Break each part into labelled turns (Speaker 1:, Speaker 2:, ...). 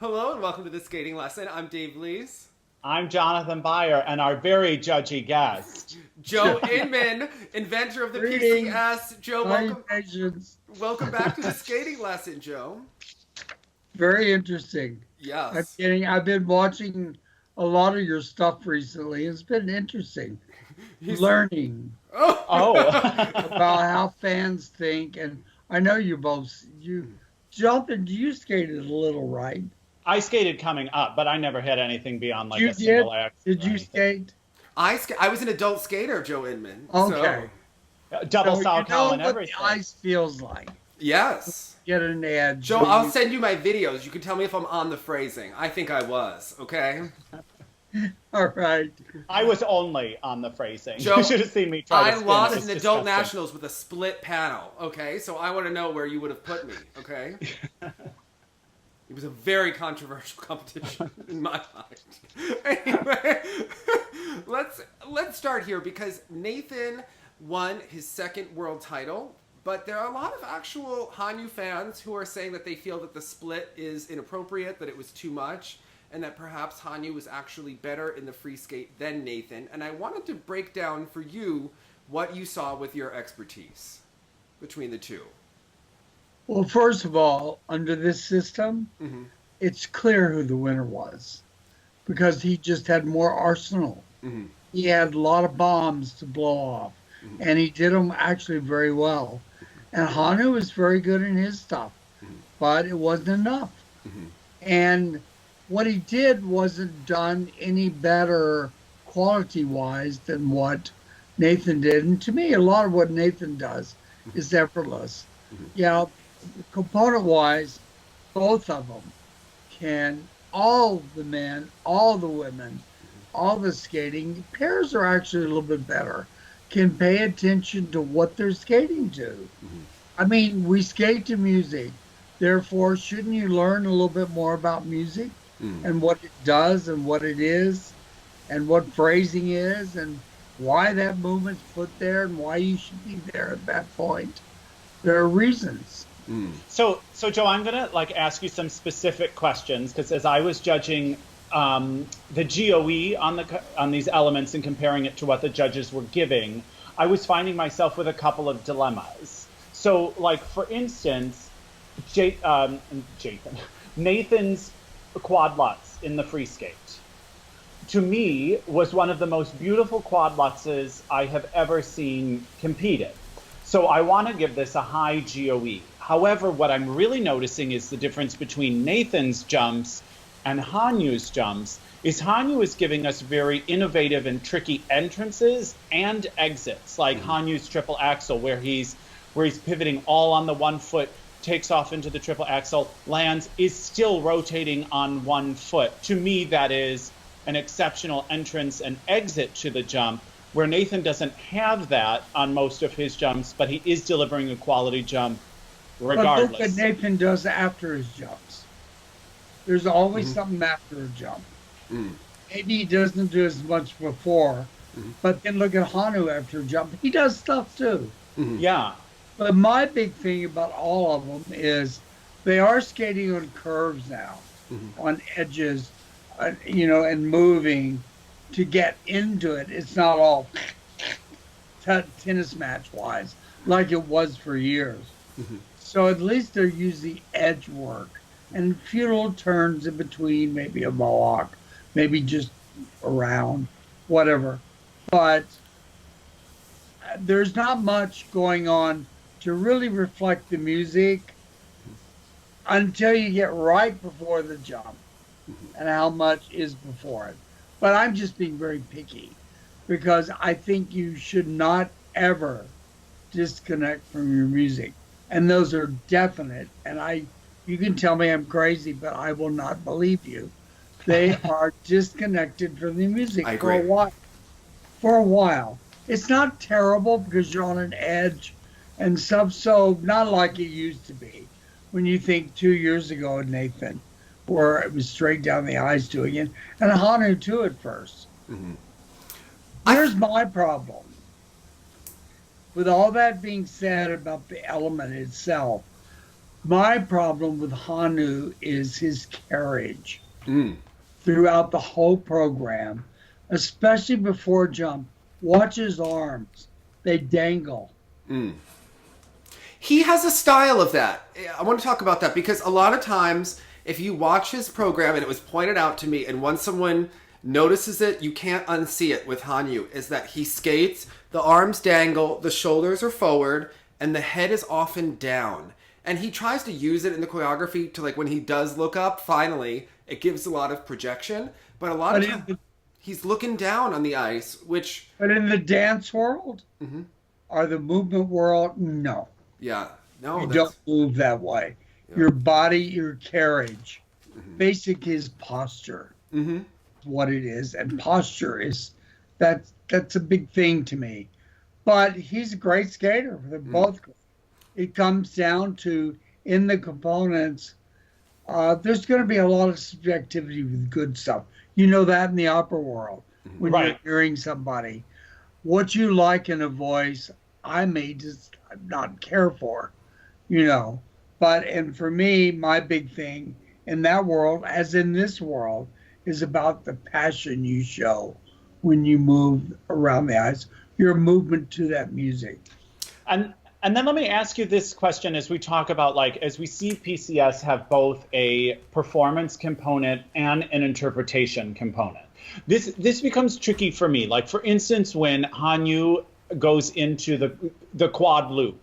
Speaker 1: Hello and welcome to the skating lesson. I'm Dave Lees.
Speaker 2: I'm Jonathan Byer, and our very judgy guest,
Speaker 1: Joe Inman, inventor of the PCS. Joe, welcome back to the skating lesson, Joe.
Speaker 3: Very interesting.
Speaker 1: Yes.
Speaker 3: I've been watching a lot of your stuff recently. It's been interesting. Learning about how fans think, and I know Jonathan, you skated a little, right?
Speaker 2: I skated coming up, but I never had anything beyond like a single act.
Speaker 3: Did you skate?
Speaker 1: I was an adult skater, Joe Inman.
Speaker 3: Okay.
Speaker 2: So. Double Salchow and everything.
Speaker 3: What the ice feels like.
Speaker 1: Yes.
Speaker 3: Get an edge.
Speaker 1: Joe, I'll send you my videos. You can tell me if I'm on the phrasing. I think I was, okay?
Speaker 3: All right.
Speaker 2: I was only on the phrasing.
Speaker 1: Joe,
Speaker 2: you should have seen me try to spin.
Speaker 1: I lost in
Speaker 2: the
Speaker 1: adult nationals with a split panel, okay? So I want to know where you would have put me, okay? It was a very controversial competition in my mind. Anyway, let's start here because Nathan won his second world title, but there are a lot of actual Hanyu fans who are saying that they feel that the split is inappropriate, that it was too much, and that perhaps Hanyu was actually better in the free skate than Nathan. And I wanted to break down for you what you saw with your expertise between the two.
Speaker 3: Well, first of all, under this system, it's clear who the winner was because he just had more arsenal. He had a lot of bombs to blow off, and he did them actually very well. And Hanyu was very good in his stuff, but it wasn't enough. And what he did wasn't done any better quality-wise than what Nathan did. And to me, a lot of what Nathan does is effortless. Yeah. Component-wise, both of them can, all the men, all the women, all the skating, pairs are actually a little bit better, can pay attention to what they're skating to. I mean, we skate to music. Therefore, shouldn't you learn a little bit more about music and what it does and what it is and what phrasing is and why that movement's put there and why you should be there at that point? There are reasons.
Speaker 2: So Joe, I'm gonna ask you some specific questions because as I was judging the GOE on these elements and comparing it to what the judges were giving, I was finding myself with a couple of dilemmas. So, for instance, Nathan's quad lutz in the free skate, to me, was one of the most beautiful quad lutzes I have ever seen competed. So I want to give this a high GOE. However, what I'm really noticing is the difference between Nathan's jumps and Hanyu's jumps is Hanyu is giving us very innovative and tricky entrances and exits, like Hanyu's triple axel, where he's pivoting all on the one foot, takes off into the triple axel, lands, is still rotating on one foot. To me, that is an exceptional entrance and exit to the jump, where Nathan doesn't have that on most of his jumps, but he is delivering a quality jump regardless.
Speaker 3: But look what Nathan does after his jumps. There's always something after a jump. Maybe he doesn't do as much before, but then look at Hanyu after a jump. He does stuff too.
Speaker 2: Yeah.
Speaker 3: But my big thing about all of them is they are skating on curves now, on edges, and moving to get into it. It's not all tennis match wise like it was for years. So at least they're using edge work and a few little turns in between, maybe a mohawk, maybe just around, whatever. But there's not much going on to really reflect the music until you get right before the jump and how much is before it. But I'm just being very picky because I think you should not ever disconnect from your music. And those are definite. And you can tell me I'm crazy, but I will not believe you. They are disconnected from the music for a while. For a while. It's not terrible because you're on an edge and stuff, so not like it used to be. When you think 2 years ago, Nathan, where it was straight down the ice doing it, and Hanyu too at first. Here's my problem. With all that being said about the element itself, My problem with Hanyu is his carriage
Speaker 1: Mm.
Speaker 3: throughout the whole program, especially before jump. Watch his arms. They dangle.
Speaker 1: Mm. He has a style of that. I want to talk about that because a lot of times, if you watch his program, and it was pointed out to me, and once someone notices it, you can't unsee it with Hanyu, is that he skates, the arms dangle, the shoulders are forward, and the head is often down. And he tries to use it in the choreography to, like, when he does look up, finally, it gives a lot of projection. But a lot of times, he's looking down on the ice, which...
Speaker 3: But in the dance world, or the movement world, no.
Speaker 1: Yeah. No,
Speaker 3: you don't move that way. Yeah. Your body, your carriage, basic is posture. What it is, and posture is that's a big thing to me. But he's a great skater. They're both great. It comes down to in the components. There's going to be a lot of subjectivity with good stuff. You know that in the opera world when you're hearing somebody, what you like in a voice, I may just not care for, you know. But and for me, my big thing in that world, as in this world, is about the passion you show when you move around the ice, your movement to that music.
Speaker 2: And then let me ask you this question as we talk about, like, as we see PCS have both a performance component and an interpretation component. This becomes tricky for me. Like, for instance, when Hanyu goes into the quad loop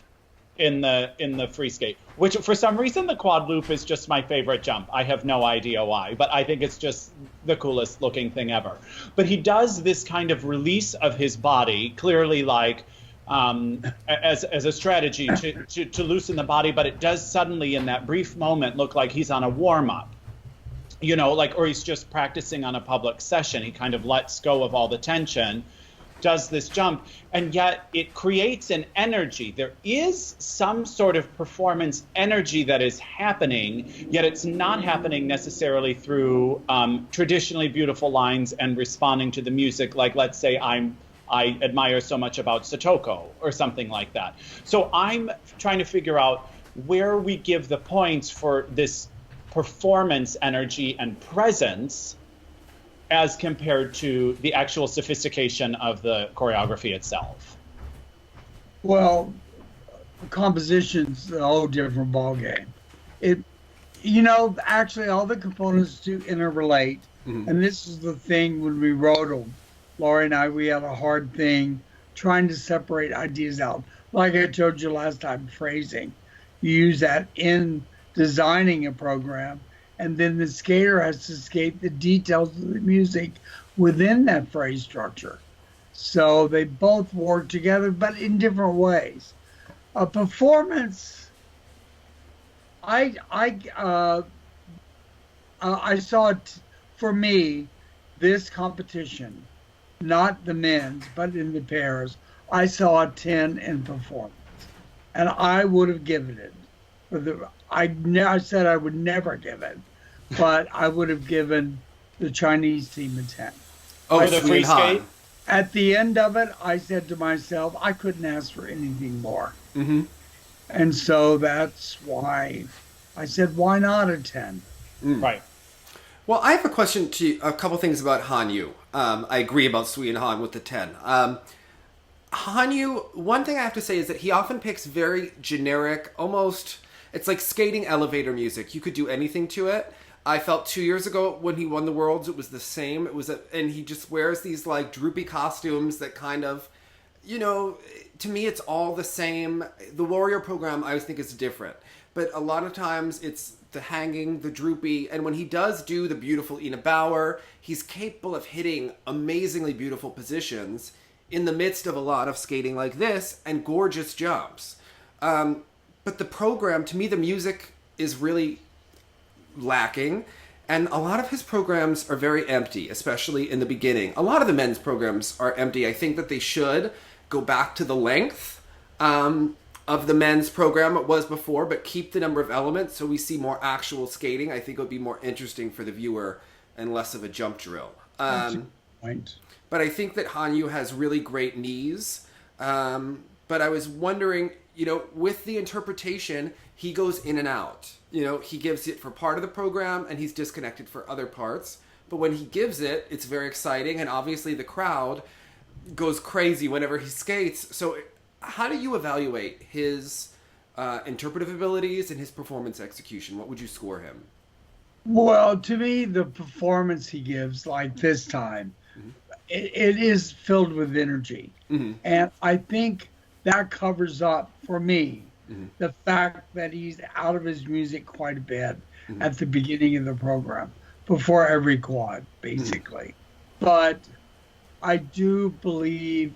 Speaker 2: in the free skate, which for some reason the quad loop is just my favorite jump. I have no idea why, but I think it's just the coolest looking thing ever. But he does this kind of release of his body, clearly like as a strategy to loosen the body, but it does suddenly in that brief moment look like he's on a warm-up, you know, like, or he's just practicing on a public session. He kind of lets go of all the tension, does this jump, and yet it creates an energy. There is some sort of performance energy that is happening, yet it's not happening necessarily through traditionally beautiful lines and responding to the music, like, let's say, I admire so much about Satoko or something like that. So I'm trying to figure out where we give the points for this performance energy and presence as compared to the actual sophistication of the choreography itself.
Speaker 3: Well, composition's a whole different ballgame. You know, actually all the components do interrelate. And this is the thing when we wrote them. Laurie and I, we had a hard thing trying to separate ideas out. Like I told you last time, phrasing. You use that in designing a program, and then the skater has to skate the details of the music within that phrase structure. So they both work together, but in different ways. A performance, I saw it, for me, this competition, not the men's, but in the pairs, I saw a 10 in performance. And I would have given it. I said I would never give it, but I would have given the Chinese team a 10.
Speaker 1: Oh, the free skate?
Speaker 3: At the end of it, I said to myself, I couldn't ask for anything more. And so that's why I said, why not a 10?
Speaker 2: Right.
Speaker 1: Well, I have a question to you, a couple things about Hanyu. I agree about Sui and Han with the 10. Hanyu, one thing I have to say is that he often picks very generic, almost, it's like skating elevator music. You could do anything to it. I felt 2 years ago when he won the Worlds, it was the same. And he just wears these like droopy costumes that kind of, you know, to me it's all the same. The Warrior program I always think is different. But a lot of times it's the hanging, the droopy, and when he does do the beautiful Ina Bauer, he's capable of hitting amazingly beautiful positions in the midst of a lot of skating like this and gorgeous jumps. But the program, to me, the music is really lacking, and a lot of his programs are very empty, especially in the beginning. A lot of the men's programs are empty. I think that they should go back to the length of the men's program it was before, but keep the number of elements so we see more actual skating. I think it would be more interesting for the viewer and less of a jump drill. But I think that Hanyu has really great knees. But I was wondering, with the interpretation, he goes in and out. He gives it for part of the program and he's disconnected for other parts. But when he gives it, it's very exciting. And obviously the crowd goes crazy whenever he skates. So how do you evaluate his interpretive abilities and his performance execution? What would you score him?
Speaker 3: Well, to me, the performance he gives, like this time, it is filled with energy. And I think that covers up, for me, the fact that he's out of his music quite a bit at the beginning of the program, before every quad, basically. But I do believe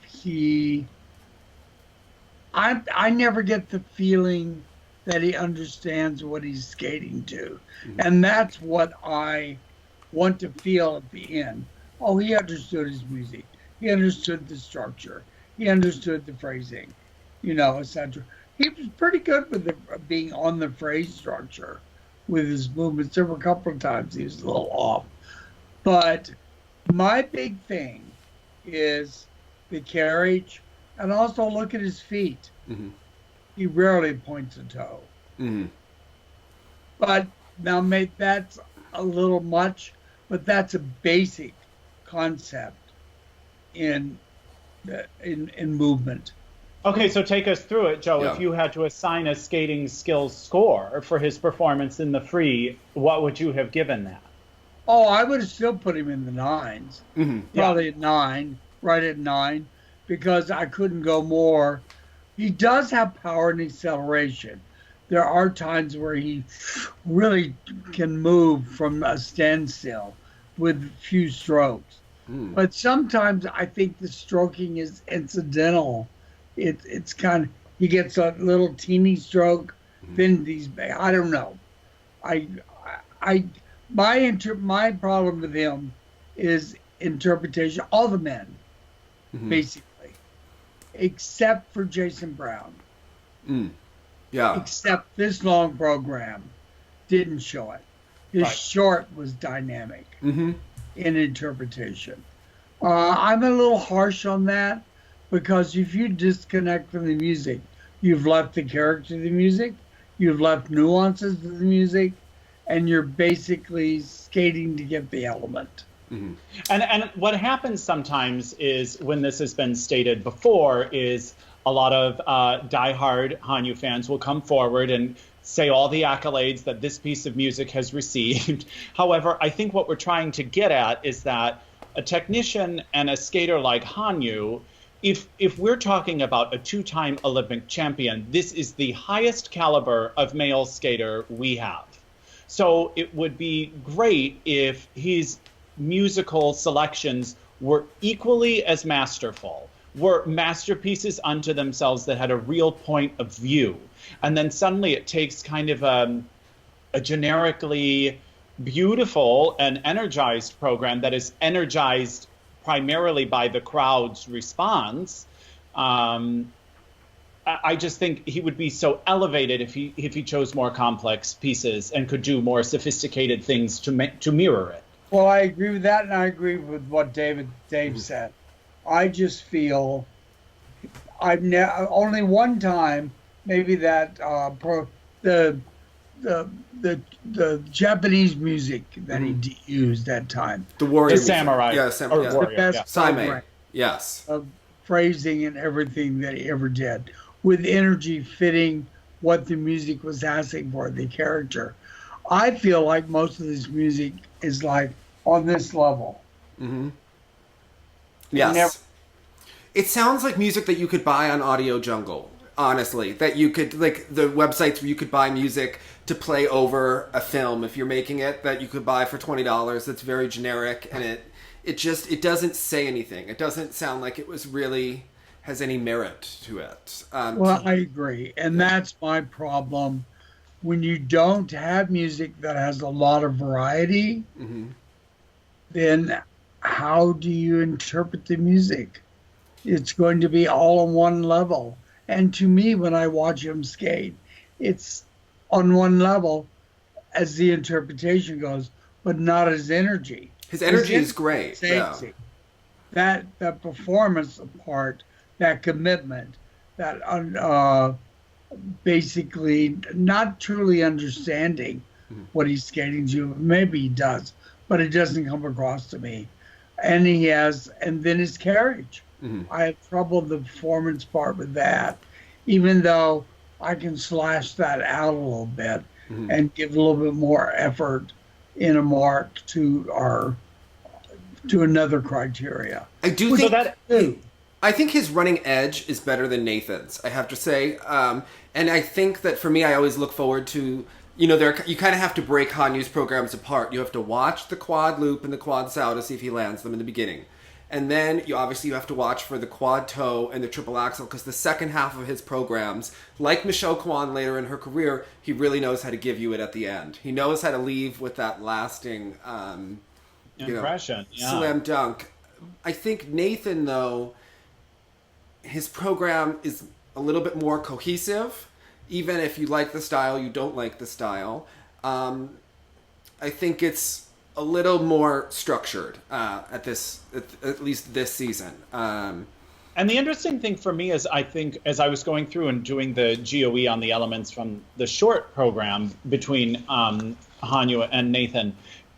Speaker 3: I never get the feeling that he understands what he's skating to. And that's what I want to feel at the end. Oh, he understood his music. He understood the structure. He understood the phrasing, etc. He was pretty good with being on the phrase structure with his movements. There were a couple of times he was a little off. But my big thing is the carriage, and also look at his feet. He rarely points a toe. But now, mate, that's a little much, but that's a basic concept in movement.
Speaker 2: Okay, so take us through it, Joe.
Speaker 1: Yeah.
Speaker 2: If you had to assign a skating skills score for his performance in the free, what would you have given that?
Speaker 3: Oh, I would have still put him in the nines. Probably at 9, right at 9, because I couldn't go more. He does have power and acceleration. There are times where he really can move from a standstill with few strokes. But sometimes I think the stroking is incidental. It's kind of, he gets a little teeny stroke, then I don't know. My problem with him is interpretation. All the men, basically, except for Jason Brown.
Speaker 1: Yeah.
Speaker 3: Except this long program didn't show it. His short was dynamic in interpretation. I'm a little harsh on that, because if you disconnect from the music, you've left the character of the music, you've left nuances of the music, and you're basically skating to get the element.
Speaker 2: And what happens sometimes is, when this has been stated before, is a lot of diehard Hanyu fans will come forward and say all the accolades that this piece of music has received. However, I think what we're trying to get at is that a technician and a skater like Hanyu, if we're talking about a 2-time Olympic champion, this is the highest caliber of male skater we have. So it would be great if his musical selections were equally as masterful, were masterpieces unto themselves that had a real point of view. And then suddenly it takes kind of a generically beautiful and energized program that is energized primarily by the crowd's response. I just think he would be so elevated if he chose more complex pieces and could do more sophisticated things to mirror it.
Speaker 3: Well, I agree with that, and I agree with what Dave said. I just feel only one time, maybe that the Japanese music that he used that time.
Speaker 1: The warrior.
Speaker 2: The samurai.
Speaker 1: Yeah,
Speaker 2: Warrior,
Speaker 3: the best
Speaker 1: Saimei. Yes.
Speaker 3: Of phrasing and everything that he ever did, with energy fitting what the music was asking for, the character. I feel like most of this music is like on this level.
Speaker 1: Yes. It sounds like music that you could buy on Audio Jungle, honestly. That you could, like the websites where you could buy music to play over a film if you're making it, that you could buy for $20. That's very generic, and it doesn't say anything. It doesn't sound like it was really has any merit to it.
Speaker 3: Well, I agree. And that's my problem. When you don't have music that has a lot of variety, then how do you interpret the music? It's going to be all on one level. And to me, when I watch him skate, it's on one level as the interpretation goes, but not as energy.
Speaker 1: His energy is great.
Speaker 3: Yeah. That performance part, that commitment, that basically not truly understanding what he's skating to. Maybe he does, but it doesn't come across to me. And then his carriage. I have trouble with the performance part with that, even though I can slash that out a little bit and give a little bit more effort in a mark to another criteria.
Speaker 1: I do think that. I think his running edge is better than Nathan's, I have to say. And I think that for me, I always look forward to, you kind of have to break Hanyu's programs apart. You have to watch the quad loop and the quad sow to see if he lands them in the beginning. And then you have to watch for the quad toe and the triple axel, because the second half of his programs, like Michal Kwan later in her career, he really knows how to give you it at the end. He knows how to leave with that lasting
Speaker 2: impression,
Speaker 1: slam dunk. I think Nathan, though, his program is a little bit more cohesive. Even if you like the style, you don't like the style. I think it's a little more structured at least this season. And
Speaker 2: the interesting thing for me is, I think, as I was going through and doing the GOE on the elements from the short program between Hanyu and Nathan,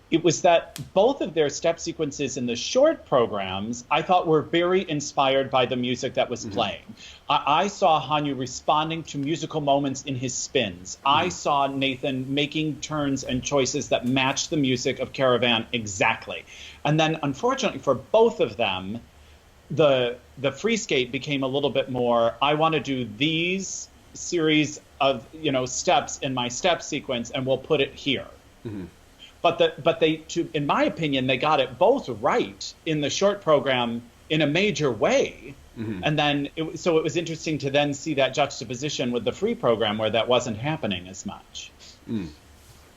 Speaker 2: it was that both of their step sequences in the short programs, I thought, were very inspired by the music that was playing. I saw Hanyu responding to musical moments in his spins. I saw Nathan making turns and choices that matched the music of Kévin exactly. And then, unfortunately for both of them, the free skate became a little bit more, I want to do these series of steps in my step sequence, and we'll put it here. But in my opinion, they got it both right in the short program in a major way. And then, it was interesting to then see that juxtaposition with the free program where that wasn't happening as much.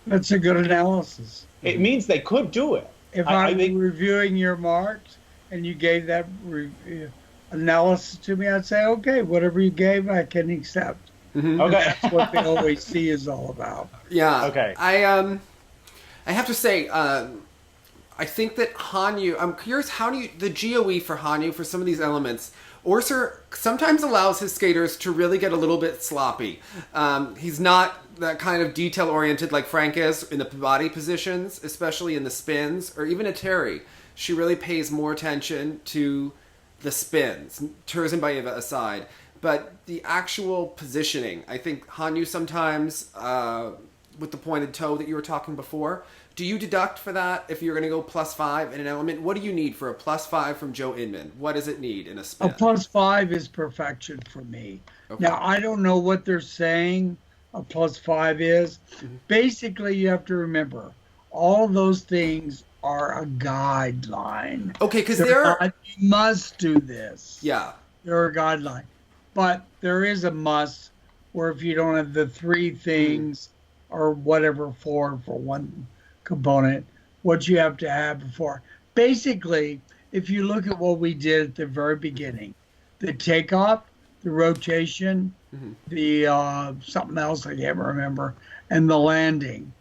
Speaker 3: That's a good analysis.
Speaker 2: It means they could do it.
Speaker 3: If I were reviewing your marks and you gave that analysis to me, I'd say, okay, whatever you gave, I can accept.
Speaker 2: Okay.
Speaker 3: That's what the OAC is all about.
Speaker 1: Yeah.
Speaker 2: Okay.
Speaker 1: I have to say, I think that Hanyu, I'm curious, the GOE for Hanyu for some of these elements, Orser sometimes allows his skaters to really get a little bit sloppy. He's not that kind of detail-oriented like Frank is in the body positions, especially in the spins, or even a Terry. She really pays more attention to the spins, Turzenbaeva aside. But the actual positioning, I think Hanyu sometimes, with the pointed toe that you were talking before, do you deduct for that if you're going to go +5 in an element? What do you need for a +5 from Joe Inman? What does it need in a spin?
Speaker 3: A +5 is perfection for me. Okay. Now, I don't know what they're saying a +5 is. Basically, you have to remember, all of those things are a guideline.
Speaker 1: Okay, because
Speaker 3: you must do this.
Speaker 1: Yeah.
Speaker 3: They're a guideline. But there is a must where if you don't have the 3 things or whatever, 4 for one component, what you have to have before. Basically, if you look at what we did at the very beginning, the takeoff, the rotation, the something else I can't remember, and the landing.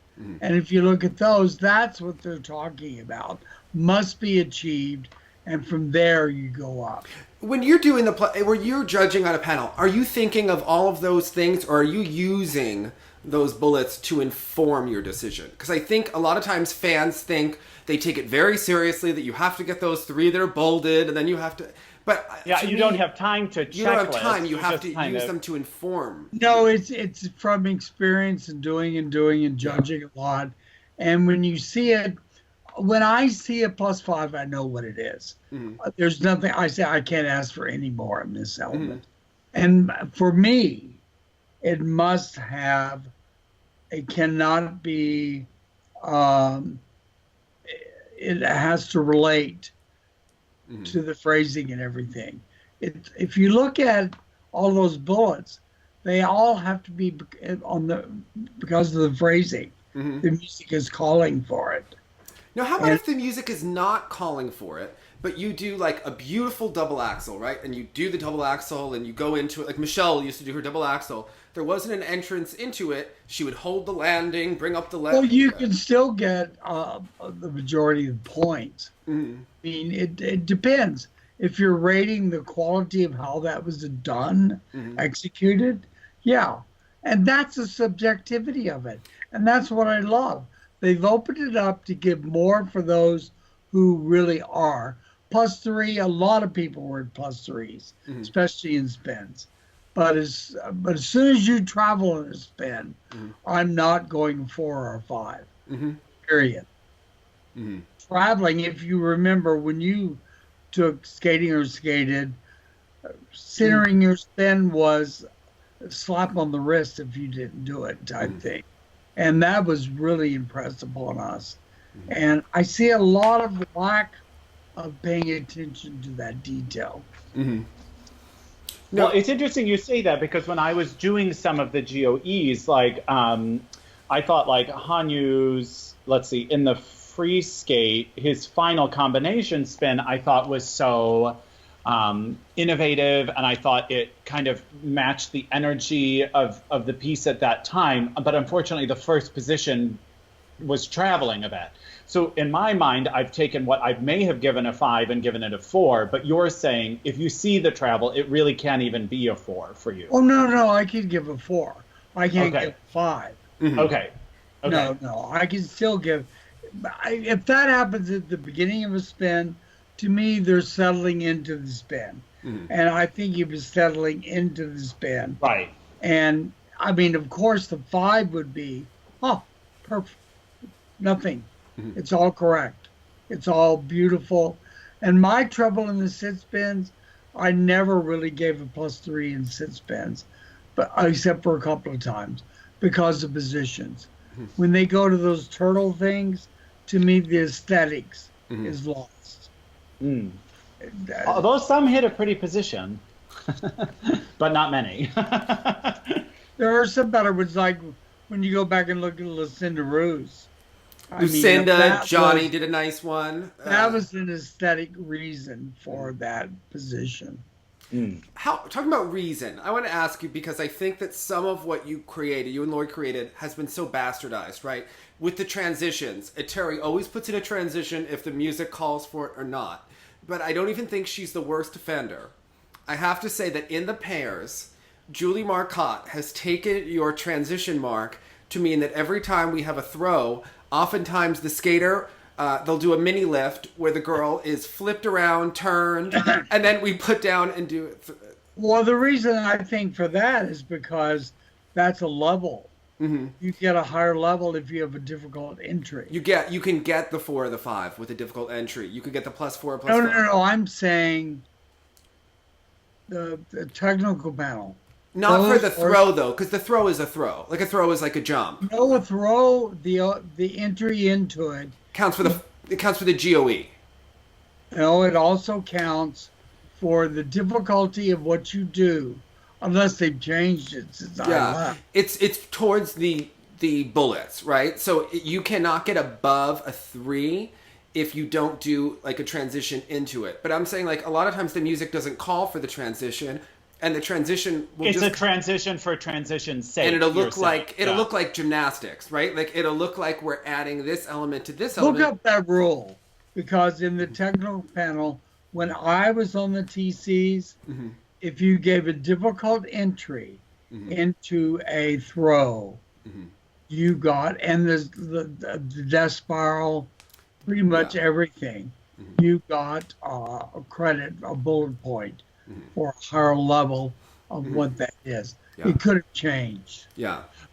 Speaker 3: And if you look at those, that's what they're talking about. Must be achieved, and from there you go up.
Speaker 1: When you're doing when you're judging on a panel, are you thinking of all of those things, or are you using those bullets to inform your decision? Because I think a lot of times fans think they take it very seriously, that you have to get those 3 that are bolded, and then you have to. But
Speaker 2: you don't have time to.
Speaker 1: You don't have time. You have to use them to inform.
Speaker 3: No, it's from experience and doing and judging a lot. And when you see it, when I see a +5, I know what it is. There's nothing. I say I can't ask for any more in this element. And for me, it must have. It cannot be. It has to relate to the phrasing and everything. If you look at all those bullets, they all have to be because of the phrasing. The music is calling for it.
Speaker 1: Now, how about if the music is not calling for it, but you do like a beautiful double axel, right? And you do the double axel and you go into it. Like Michal used to do her double axel. There wasn't an entrance into it. She would hold the landing, bring up the left.
Speaker 3: Well, you can still get the majority of the points. I mean, it depends. If you're rating the quality of how that was done, executed, Yeah. And that's the subjectivity of it. And that's what I love. They've opened it up to give more for those who really are. +3, a lot of people were at +3s, especially in spins. But as soon as you travel in a spin, I'm not going 4 or 5. Period. Traveling, if you remember when you took skating or skated, centering your spin was a slap on the wrist if you didn't do it type thing. And that was really impressive on us. And I see a lot of lack of paying attention to that detail.
Speaker 2: No, it's interesting you say that, because when I was doing some of the GOEs, like I thought like Hanyu's, let's see, in the free skate, his final combination spin I thought was so innovative, and I thought it kind of matched the energy of the piece at that time. But unfortunately, the first position was traveling a bit. So in my mind, I've taken what I may have given a 5 and given it a 4. But you're saying if you see the travel, it really can't even be a 4 for you.
Speaker 3: Oh, no, I could give a 4. I can't give a 5.
Speaker 2: Okay.
Speaker 3: No, I can still give. If that happens at the beginning of a spin, to me, they're settling into the spin. And I think he was settling into the spin.
Speaker 2: Right.
Speaker 3: And, I mean, of course, the 5 would be, perfect. Nothing. It's all correct. It's all beautiful. And my trouble in the sit spins, I never really gave a +3 in sit spins, but except for a couple of times because of positions. When they go to those turtle things, to me, the aesthetics is lost.
Speaker 2: Although some hit a pretty position, but not many.
Speaker 3: There are some better ones, like when you go back and look at Lucinda Ruse.
Speaker 1: Lucinda, Johnny did a nice one.
Speaker 3: That was an aesthetic reason for that position.
Speaker 1: Talking about reason, I want to ask you, because I think that some of what you and Lloyd created, has been so bastardized, right? With the transitions. Terry always puts in a transition if the music calls for it or not. But I don't even think she's the worst offender. I have to say that in the pairs, Julie Marcotte has taken your transition mark to mean that every time we have a throw, oftentimes the skater, they'll do a mini lift where the girl is flipped around, turned, and then we put down and do it.
Speaker 3: Well, the reason I think for that is because that's a level. You get a higher level if you have a difficult entry.
Speaker 1: You can get the 4 or the 5 with a difficult entry. You could get the +4 or +5.
Speaker 3: No. I'm saying the technical panel.
Speaker 1: Not for the throw, though, because the throw is a throw. Like a throw is like a jump.
Speaker 3: No, a throw, the entry into it
Speaker 1: counts for the GOE.
Speaker 3: No, it also counts for the difficulty of what you do, unless they've changed it since I left.
Speaker 1: It's towards the bullets, right? So you cannot get above a 3 if you don't do like a transition into it. But I'm saying, like, a lot of times the music doesn't call for the transition. And the transition will
Speaker 2: a transition for transition's sake.
Speaker 1: And it'll look like gymnastics, right? Like it'll look like we're adding this element to this element.
Speaker 3: Look up that rule, because in the technical panel, when I was on the TCs, if you gave a difficult entry into a throw, you got, and the death spiral, pretty much everything, you got a credit, a bullet point. For a higher level of what that is. It could have changed.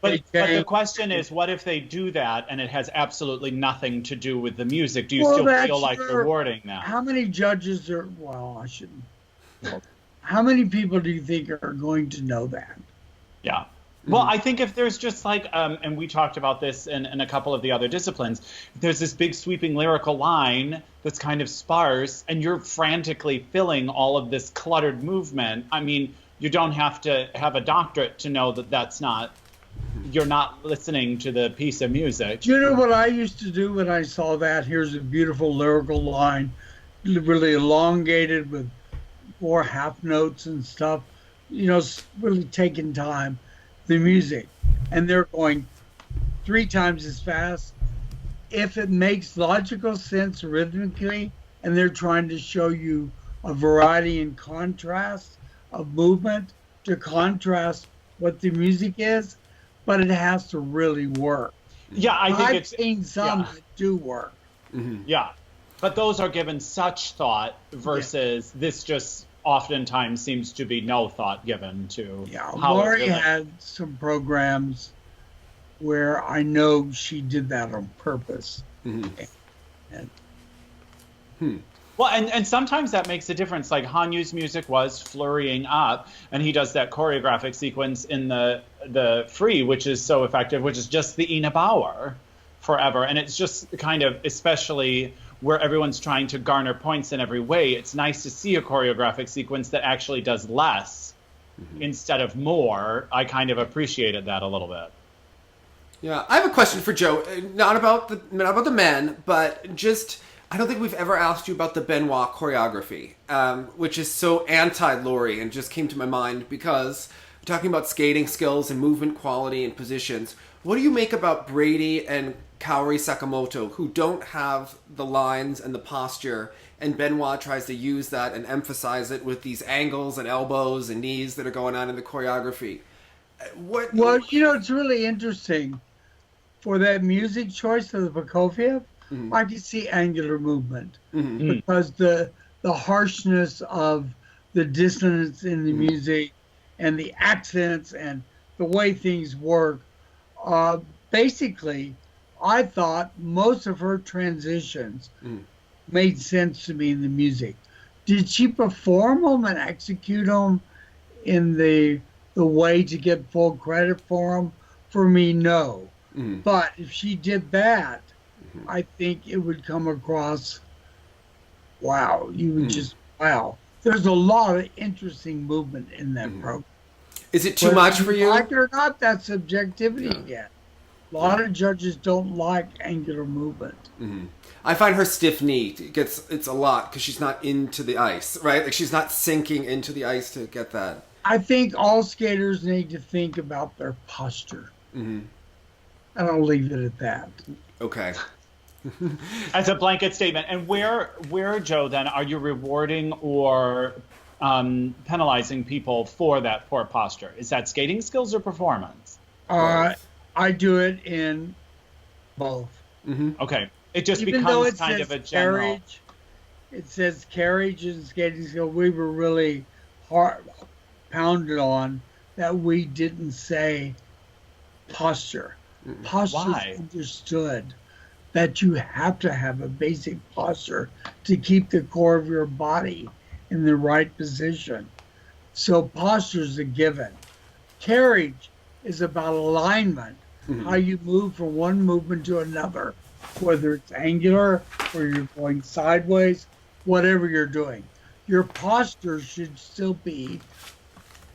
Speaker 2: But the question is, what if they do that and it has absolutely nothing to do with the music? Do you still feel like rewarding that?
Speaker 3: How many judges are, I shouldn't. How many people do you think are going to know that?
Speaker 2: Well, I think if there's just like, and we talked about this in a couple of the other disciplines, there's this big sweeping lyrical line that's kind of sparse, and you're frantically filling all of this cluttered movement. I mean, you don't have to have a doctorate to know that that's not, you're not listening to the piece of music.
Speaker 3: Do you know what I used to do when I saw that? Here's a beautiful lyrical line, really elongated with 4 half notes and stuff, really taking time. The music, and they're going 3 times as fast. If it makes logical sense rhythmically, and they're trying to show you a variety and contrast of movement to contrast what the music is, but it has to really work.
Speaker 2: Yeah, I think
Speaker 3: I've seen some that do work.
Speaker 1: Mm-hmm.
Speaker 2: Yeah, but those are given such thought versus this just oftentimes seems to be no thought given to.
Speaker 3: Yeah,
Speaker 2: how
Speaker 3: Lori
Speaker 2: really...
Speaker 3: had some programs where I know she did that on purpose.
Speaker 2: Well, and sometimes that makes a difference. Like Hanyu's music was flurrying up, and he does that choreographic sequence in the free, which is so effective, which is just the Ina Bauer forever. And it's just kind of, especially where everyone's trying to garner points in every way, it's nice to see a choreographic sequence that actually does less instead of more. I kind of appreciated that a little bit.
Speaker 1: Yeah, I have a question for Joe. Not about the men, but just, I don't think we've ever asked you about the Benoit choreography, which is so anti-Lori and just came to my mind because we're talking about skating skills and movement quality and positions. What do you make about Brady and Kaori Sakamoto, who don't have the lines and the posture, and Benoit tries to use that and emphasize it with these angles and elbows and knees that are going on in the choreography?
Speaker 3: Well, it's really interesting. For that music choice of the Prokofiev, I can see angular movement because the harshness of the dissonance in the music and the accents and the way things work. Basically, I thought most of her transitions made sense to me in the music. Did she perform them and execute them in the way to get full credit for them? For me, no. But if she did that, I think it would come across, wow, you would just, wow. There's a lot of interesting movement in that program.
Speaker 1: Is it too much for you?
Speaker 3: Like it or not, that's subjectivity again. A lot of judges don't like angular movement.
Speaker 1: I find her stiff knee, it's a lot because she's not into the ice, right? Like she's not sinking into the ice to get that.
Speaker 3: I think all skaters need to think about their posture. And I'll leave it at that.
Speaker 1: Okay.
Speaker 2: As a blanket statement. And where, Joe, then, are you rewarding or penalizing people for that poor posture? Is that skating skills or performance?
Speaker 3: I do it in both.
Speaker 2: Okay. It just
Speaker 3: Even though
Speaker 2: becomes kind of a general...
Speaker 3: carriage, it says carriage and skating skill. We were really hard pounded on that we didn't say posture. Posture is understood that you have to have a basic posture to keep the core of your body in the right position. So posture is a given. Carriage is about alignment, how you move from one movement to another, whether it's angular or you're going sideways, whatever you're doing. Your posture should still be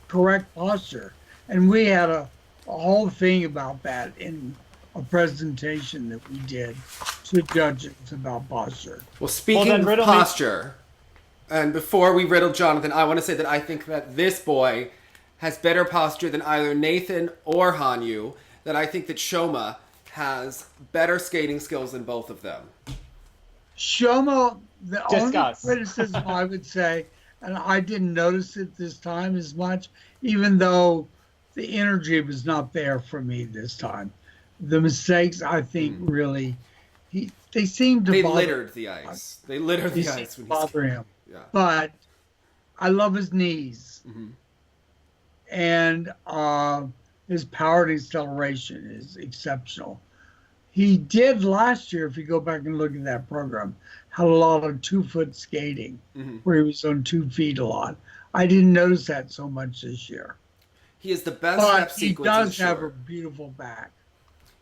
Speaker 3: correct posture. And we had a whole thing about that in a presentation that we did to judges about posture.
Speaker 1: Well, speaking of posture, and before we riddle Jonathan, I want to say that I think that this boy has better posture than either Nathan or Hanyu, that I think that Shoma has better skating skills than both of them.
Speaker 3: Shoma, the only criticism I would say, and I didn't notice it this time as much, even though the energy was not there for me this time. The mistakes, I think, really, they seemed to bother
Speaker 1: littered the ice. They littered the ice when
Speaker 3: bother him. Yeah. But I love his knees. And his power and acceleration is exceptional. He did last year, if you go back and look at that program, had a lot of 2-foot skating, where he was on 2 feet a lot. I didn't notice that so much this year.
Speaker 1: He is the best step sequence.
Speaker 3: He does have a beautiful back.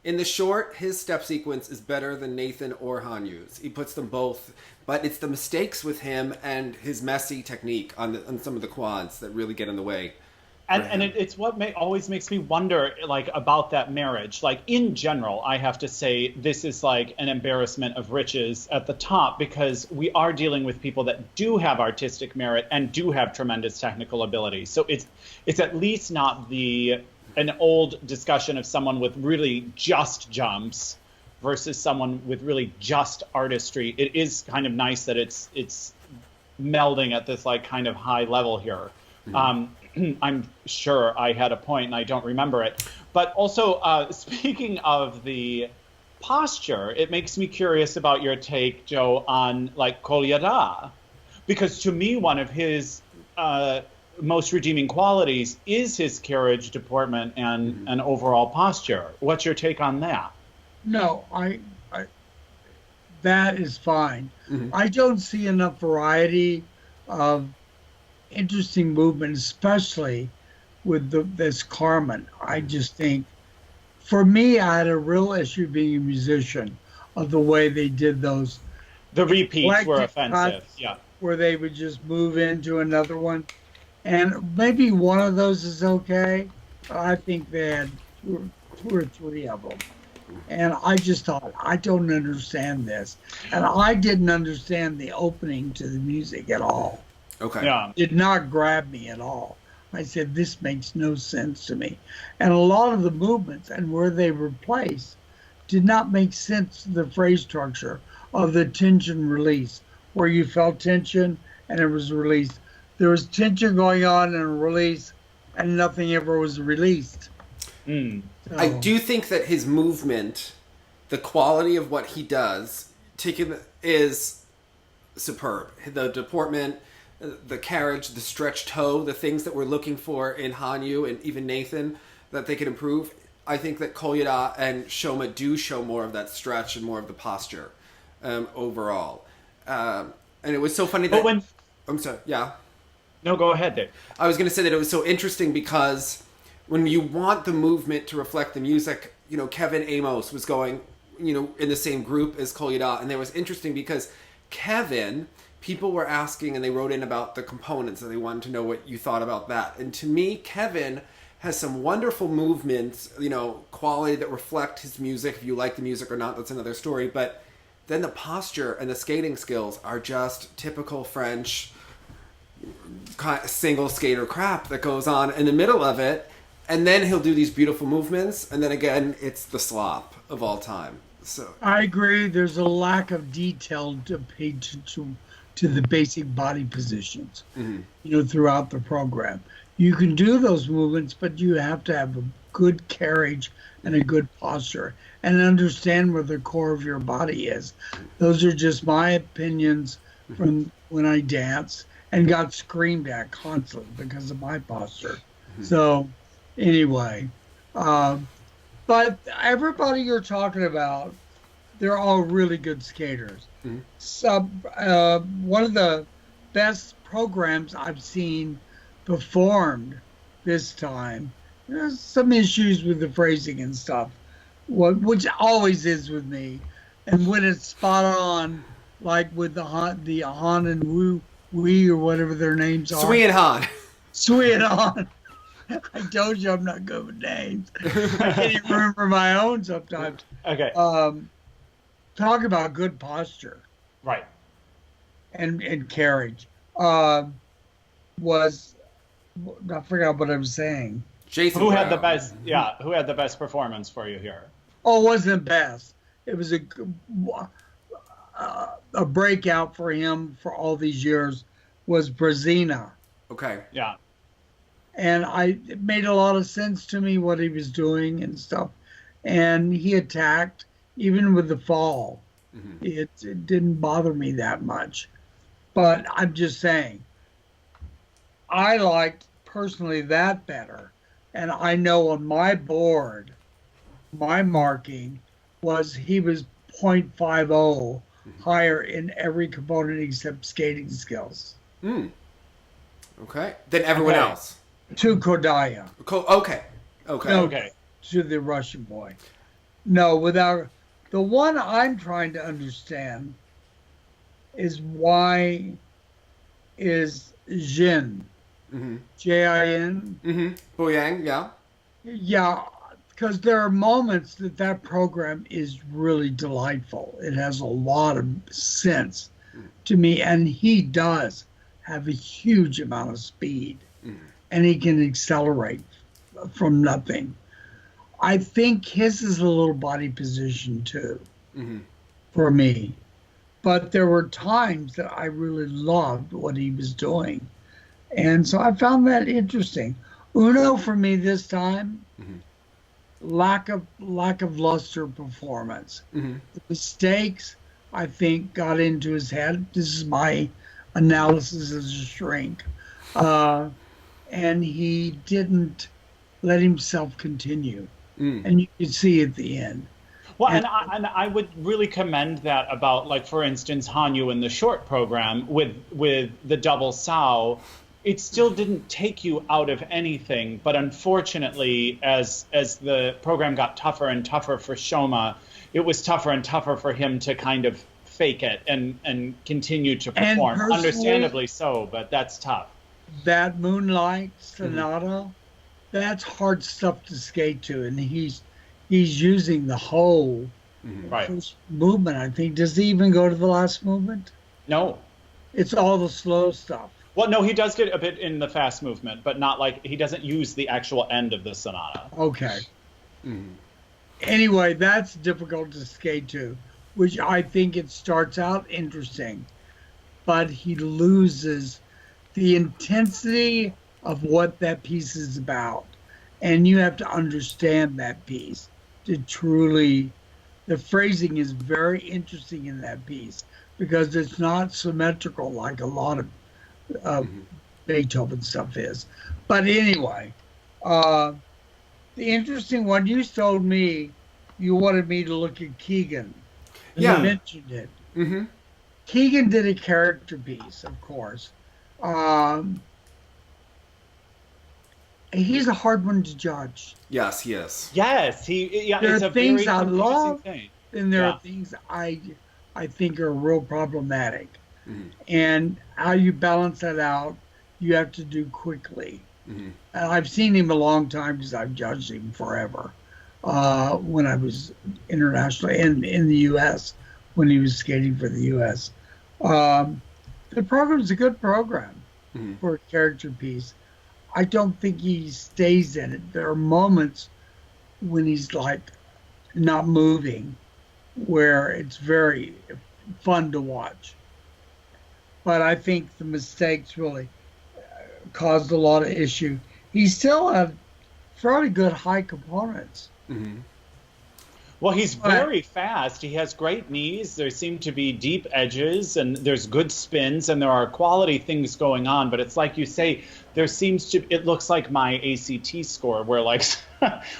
Speaker 1: In the short, his step sequence is better than Nathan or Hanyu's. He puts them both, but it's the mistakes with him and his messy technique on some of the quads that really get in the way.
Speaker 2: And it's what always makes me wonder, like, about that marriage. Like, in general, I have to say this is like an embarrassment of riches at the top, because we are dealing with people that do have artistic merit and do have tremendous technical ability. So it's at least not an old discussion of someone with really just jumps versus someone with really just artistry. It is kind of nice that it's melding at this like kind of high level here. I'm sure I had a point and I don't remember it. But also, speaking of the posture, it makes me curious about your take, Joe, on like Kolyada. Because to me, one of his most redeeming qualities is his carriage, deportment, and overall posture. What's your take on that?
Speaker 3: No, that is fine. I don't see enough variety of interesting movement, especially with this Carmen. I just think, for me, I had a real issue being a musician of the way they did those.
Speaker 2: The repeats were offensive, yeah.
Speaker 3: Where they would just move into another one. And maybe one of those is okay. But I think they had two or three of them. And I just thought, I don't understand this. And I didn't understand the opening to the music at all.
Speaker 1: Okay.
Speaker 2: Yeah.
Speaker 3: Did not grab me at all. I said, this makes no sense to me. And a lot of the movements and where they were placed did not make sense to the phrase structure of the tension release, where you felt tension and it was released. There was tension going on and a release, and nothing ever was released.
Speaker 2: Mm.
Speaker 3: So,
Speaker 1: I do think that his movement, the quality of what he does, is superb. The deportment, the carriage, the stretched toe, the things that we're looking for in Hanyu and even Nathan that they can improve. I think that Kolyada and Shoma do show more of that stretch and more of the posture overall. And it was so funny that... I'm sorry, yeah?
Speaker 2: No, go ahead, Dave.
Speaker 1: I was going to say that it was so interesting because when you want the movement to reflect the music, Kévin Aymoz was going, in the same group as Kolyada. And it was interesting because Kévin... people were asking and they wrote in about the components and they wanted to know what you thought about that. And to me, Kévin has some wonderful movements, quality that reflect his music. If you like the music or not, that's another story. But then the posture and the skating skills are just typical French single skater crap that goes on in the middle of it. And then he'll do these beautiful movements. And then again, it's the slop of all time. So
Speaker 3: I agree. There's a lack of detail to pay to the basic body positions, throughout the program. You can do those movements, but you have to have a good carriage and a good posture and understand where the core of your body is. Those are just my opinions from when I dance and got screamed at constantly because of my posture. So anyway, but everybody you're talking about, they're all really good skaters. One of the best programs I've seen performed this time, there's some issues with the phrasing and stuff, which always is with me. And when it's spot on, like with the Han and Wee or whatever their names are.
Speaker 1: Sui and Han.
Speaker 3: Sui and Han. I told you I'm not good with names. I can't even remember my own sometimes.
Speaker 2: Okay.
Speaker 3: Talk about good posture.
Speaker 2: Right.
Speaker 3: And carriage. I forgot what I was saying.
Speaker 1: Jason
Speaker 2: who
Speaker 1: Brown.
Speaker 2: had the best? Yeah, who had the best performance for you here?
Speaker 3: Oh, it wasn't best. It was a breakout for him for all these years was Březina.
Speaker 1: Okay.
Speaker 2: Yeah.
Speaker 3: And it made a lot of sense to me what he was doing and stuff. And he attacked, even with the fall. It didn't bother me that much. But I'm just saying, I liked personally that better. And I know on my board, my marking was he was 0.50 higher in every component except skating skills.
Speaker 1: Okay. Than everyone else.
Speaker 3: To Kodaya.
Speaker 1: Okay.
Speaker 3: No,
Speaker 2: Okay.
Speaker 3: to the Russian boy. No, without... The one I'm trying to understand is why is Jin, Jin?
Speaker 1: Boyang, yeah.
Speaker 3: Yeah, because there are moments that program is really delightful. It has a lot of sense to me, and he does have a huge amount of speed, and he can accelerate from nothing. I think his is a little body position too, for me. But there were times that I really loved what he was doing. And so I found that interesting. Uno for me this time, lack of luster performance. The mistakes, I think, got into his head. This is my analysis as a shrink. And he didn't let himself continue. And you could see at the end.
Speaker 2: Well, and I would really commend that about, like, for instance, Hanyu in the short program with the double sow. It still didn't take you out of anything, but unfortunately, as the program got tougher and tougher for Shoma, it was tougher and tougher for him to kind of fake it and continue to perform. Understandably so, but that's tough.
Speaker 3: That Moonlight Sonata, that's hard stuff to skate to, and he's using the whole first movement, I think. Does he even go to the last movement?
Speaker 2: No.
Speaker 3: It's all the slow stuff.
Speaker 2: Well, no, he does get a bit in the fast movement, but not like he doesn't use the actual end of the sonata.
Speaker 3: Okay. Anyway, that's difficult to skate to, which I think it starts out interesting, but he loses the intensity of what that piece is about. And you have to understand that piece to truly, the phrasing is very interesting in that piece because it's not symmetrical like a lot of Beethoven stuff is. But anyway, the interesting one, you told me you wanted me to look at Keegan. You mentioned it. Keegan did a character piece, of course. He's a hard one to judge.
Speaker 1: Yes, he is.
Speaker 2: Yes,
Speaker 3: there
Speaker 2: it's
Speaker 3: are
Speaker 2: a
Speaker 3: things
Speaker 2: very
Speaker 3: I love,
Speaker 2: thing.
Speaker 3: And there are things I think are real problematic. And how you balance that out, you have to do quickly. And I've seen him a long time because I've judged him forever. When I was internationally in the U.S., when he was skating for the U.S. The program is a good program for a character piece. I don't think he stays in it. There are moments when he's like not moving where it's very fun to watch. But I think the mistakes really caused a lot of issue. He still had fairly good high components.
Speaker 2: Well, he's very fast. He has great knees. There seem to be deep edges, and there's good spins, and there are quality things going on. But it's like you say, it looks like my ACT score, where like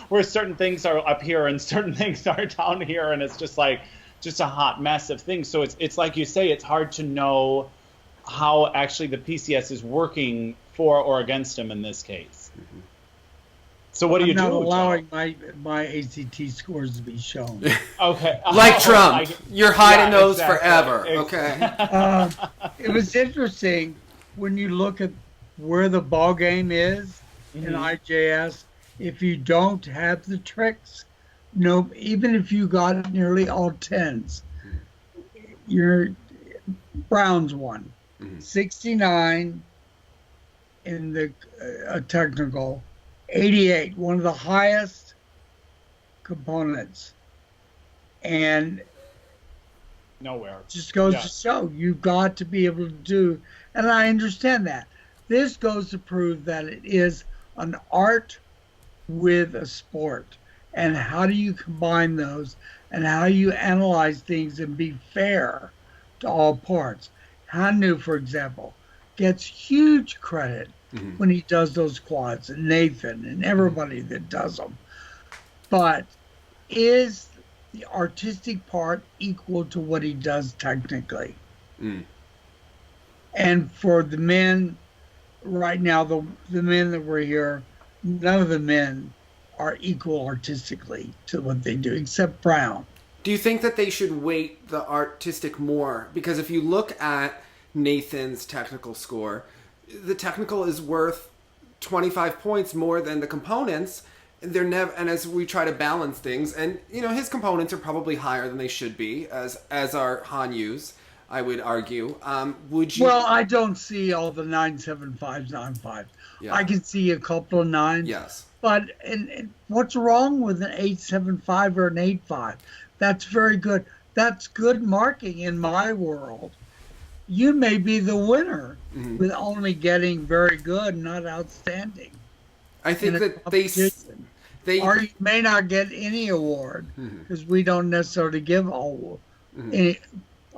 Speaker 2: where certain things are up here and certain things are down here, and it's just a hot mess of things. So it's like you say, it's hard to know how actually the PCS is working for or against him in this case. So what do you do?
Speaker 3: I'm not allowing my ACT scores to be shown.
Speaker 2: Okay.
Speaker 1: Like Trump. You're hiding those forever. Okay.
Speaker 3: It was interesting when you look at where the ball game is in IJS. If you don't have the tricks, even if you got nearly all tens, your Brown's won. 69 in the technical. 88, one of the highest components. And
Speaker 2: nowhere.
Speaker 3: Just goes to show you've got to be able to do, and I understand that. This goes to prove that it is an art with a sport. And how do you combine those and how you analyze things and be fair to all parts. Hanyu, for example, gets huge credit when he does those quads, and Nathan and everybody that does them. But is the artistic part equal to what he does technically? And for the men right now, the men that were here, none of the men are equal artistically to what they do, except Brown.
Speaker 1: Do you think that they should weight the artistic more? Because if you look at Nathan's technical score, the technical is worth 25 points more than the components. They're never, and as we try to balance things, and you know, his components are probably higher than they should be, as are Hanyu's, I would argue. Would you?
Speaker 3: Well, I don't see all the 975s, 95s. Yeah. I can see a couple of nines.
Speaker 1: Yes.
Speaker 3: But and what's wrong with an 875 or an 85? That's very good. That's good marking in my world. you may be the winner with only getting very good, not outstanding.
Speaker 1: I think that they
Speaker 3: or you may not get any award because we don't necessarily give all.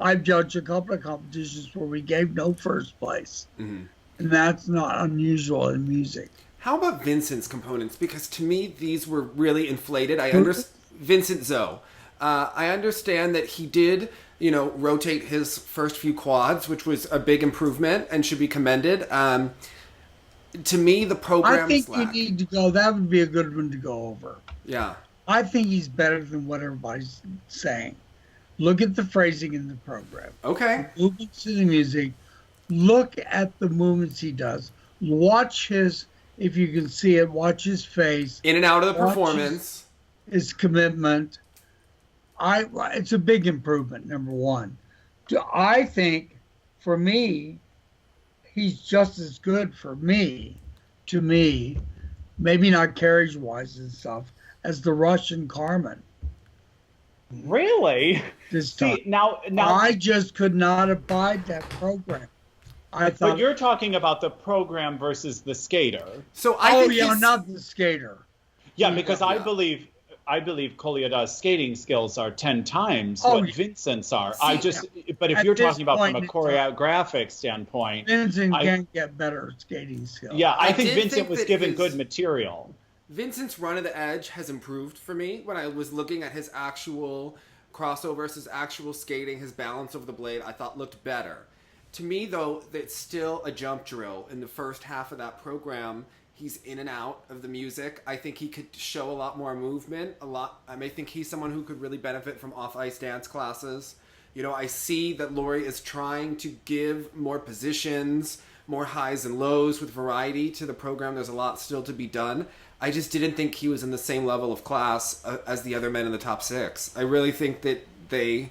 Speaker 3: I've judged a couple of competitions where we gave no first place, and that's not unusual in music.
Speaker 1: How about Vincent's components? Because to me, these were really inflated. Vincent Zhou. I understand that he did, rotate his first few quads, which was a big improvement and should be commended. To me, the program.
Speaker 3: I think you need to go. That would be a good one to go over.
Speaker 1: Yeah.
Speaker 3: I think he's better than what everybody's saying. Look at the phrasing in the program.
Speaker 1: Okay.
Speaker 3: Movements to the music. Look at the movements he does. Watch his, if you can see it, watch his face.
Speaker 1: In and out of the performance.
Speaker 3: His commitment. It's a big improvement, number one. I think, for me, he's just as good to me, maybe not carriage-wise and stuff, as the Russian Carmen.
Speaker 2: Really?
Speaker 3: This time.
Speaker 2: See, now
Speaker 3: I just could not abide that program.
Speaker 2: But you're talking about the program versus the skater.
Speaker 1: So
Speaker 3: not the skater.
Speaker 2: Yeah, because I believe Kolyada's skating skills are 10 times what Vincent's are. But if you're talking about from a choreographic standpoint,
Speaker 3: Vincent can get better skating skills.
Speaker 2: Yeah, I think Vincent was given good material.
Speaker 1: Vincent's run of the edge has improved for me when I was looking at his actual crossovers, his actual skating, his balance over the blade. I thought looked better. To me, though, it's still a jump drill in the first half of that program. He's in and out of the music. I think he could show a lot more movement. I may think he's someone who could really benefit from off-ice dance classes. I see that Laurie is trying to give more positions, more highs and lows with variety to the program. There's a lot still to be done. I just didn't think he was in the same level of class as the other men in the top six. I really think that they...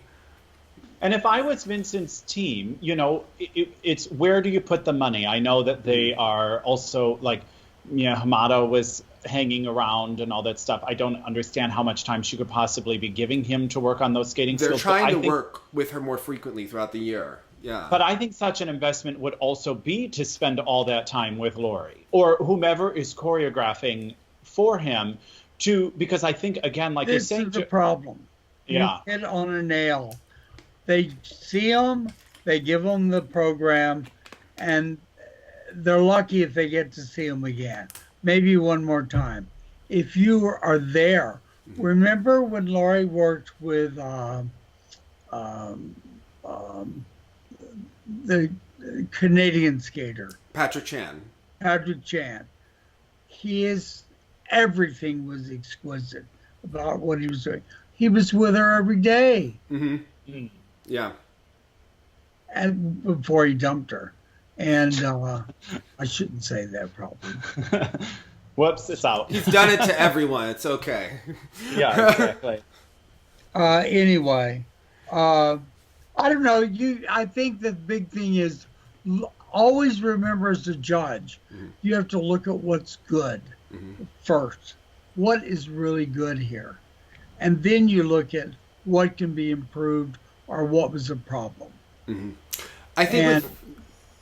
Speaker 2: And if I was Vincent's team, it's where do you put the money? I know that they are also Hamada was hanging around and all that stuff. I don't understand how much time she could possibly be giving him to work on those skating skills.
Speaker 1: They're trying to work with her more frequently throughout the year. Yeah.
Speaker 2: But I think such an investment would also be to spend all that time with Laurie or whomever is choreographing for him because I think, again, like you're saying...
Speaker 3: This is the problem.
Speaker 2: Yeah.
Speaker 3: You hit on a nail. They see him, they give him the program, and they're lucky if they get to see him again. Maybe one more time. If you are there, remember when Laurie worked with the Canadian skater?
Speaker 1: Patrick Chan.
Speaker 3: Everything was exquisite about what he was doing. He was with her every day.
Speaker 1: Mm-hmm. Yeah.
Speaker 3: And before he dumped her. And I shouldn't say that probably.
Speaker 2: Whoops, it's out.
Speaker 1: He's done it to everyone. It's okay.
Speaker 2: Yeah, exactly.
Speaker 3: Anyway, I don't know. I think the big thing is always remember as a judge, you have to look at what's good first. What is really good here? And then you look at what can be improved or what was a problem.
Speaker 1: I think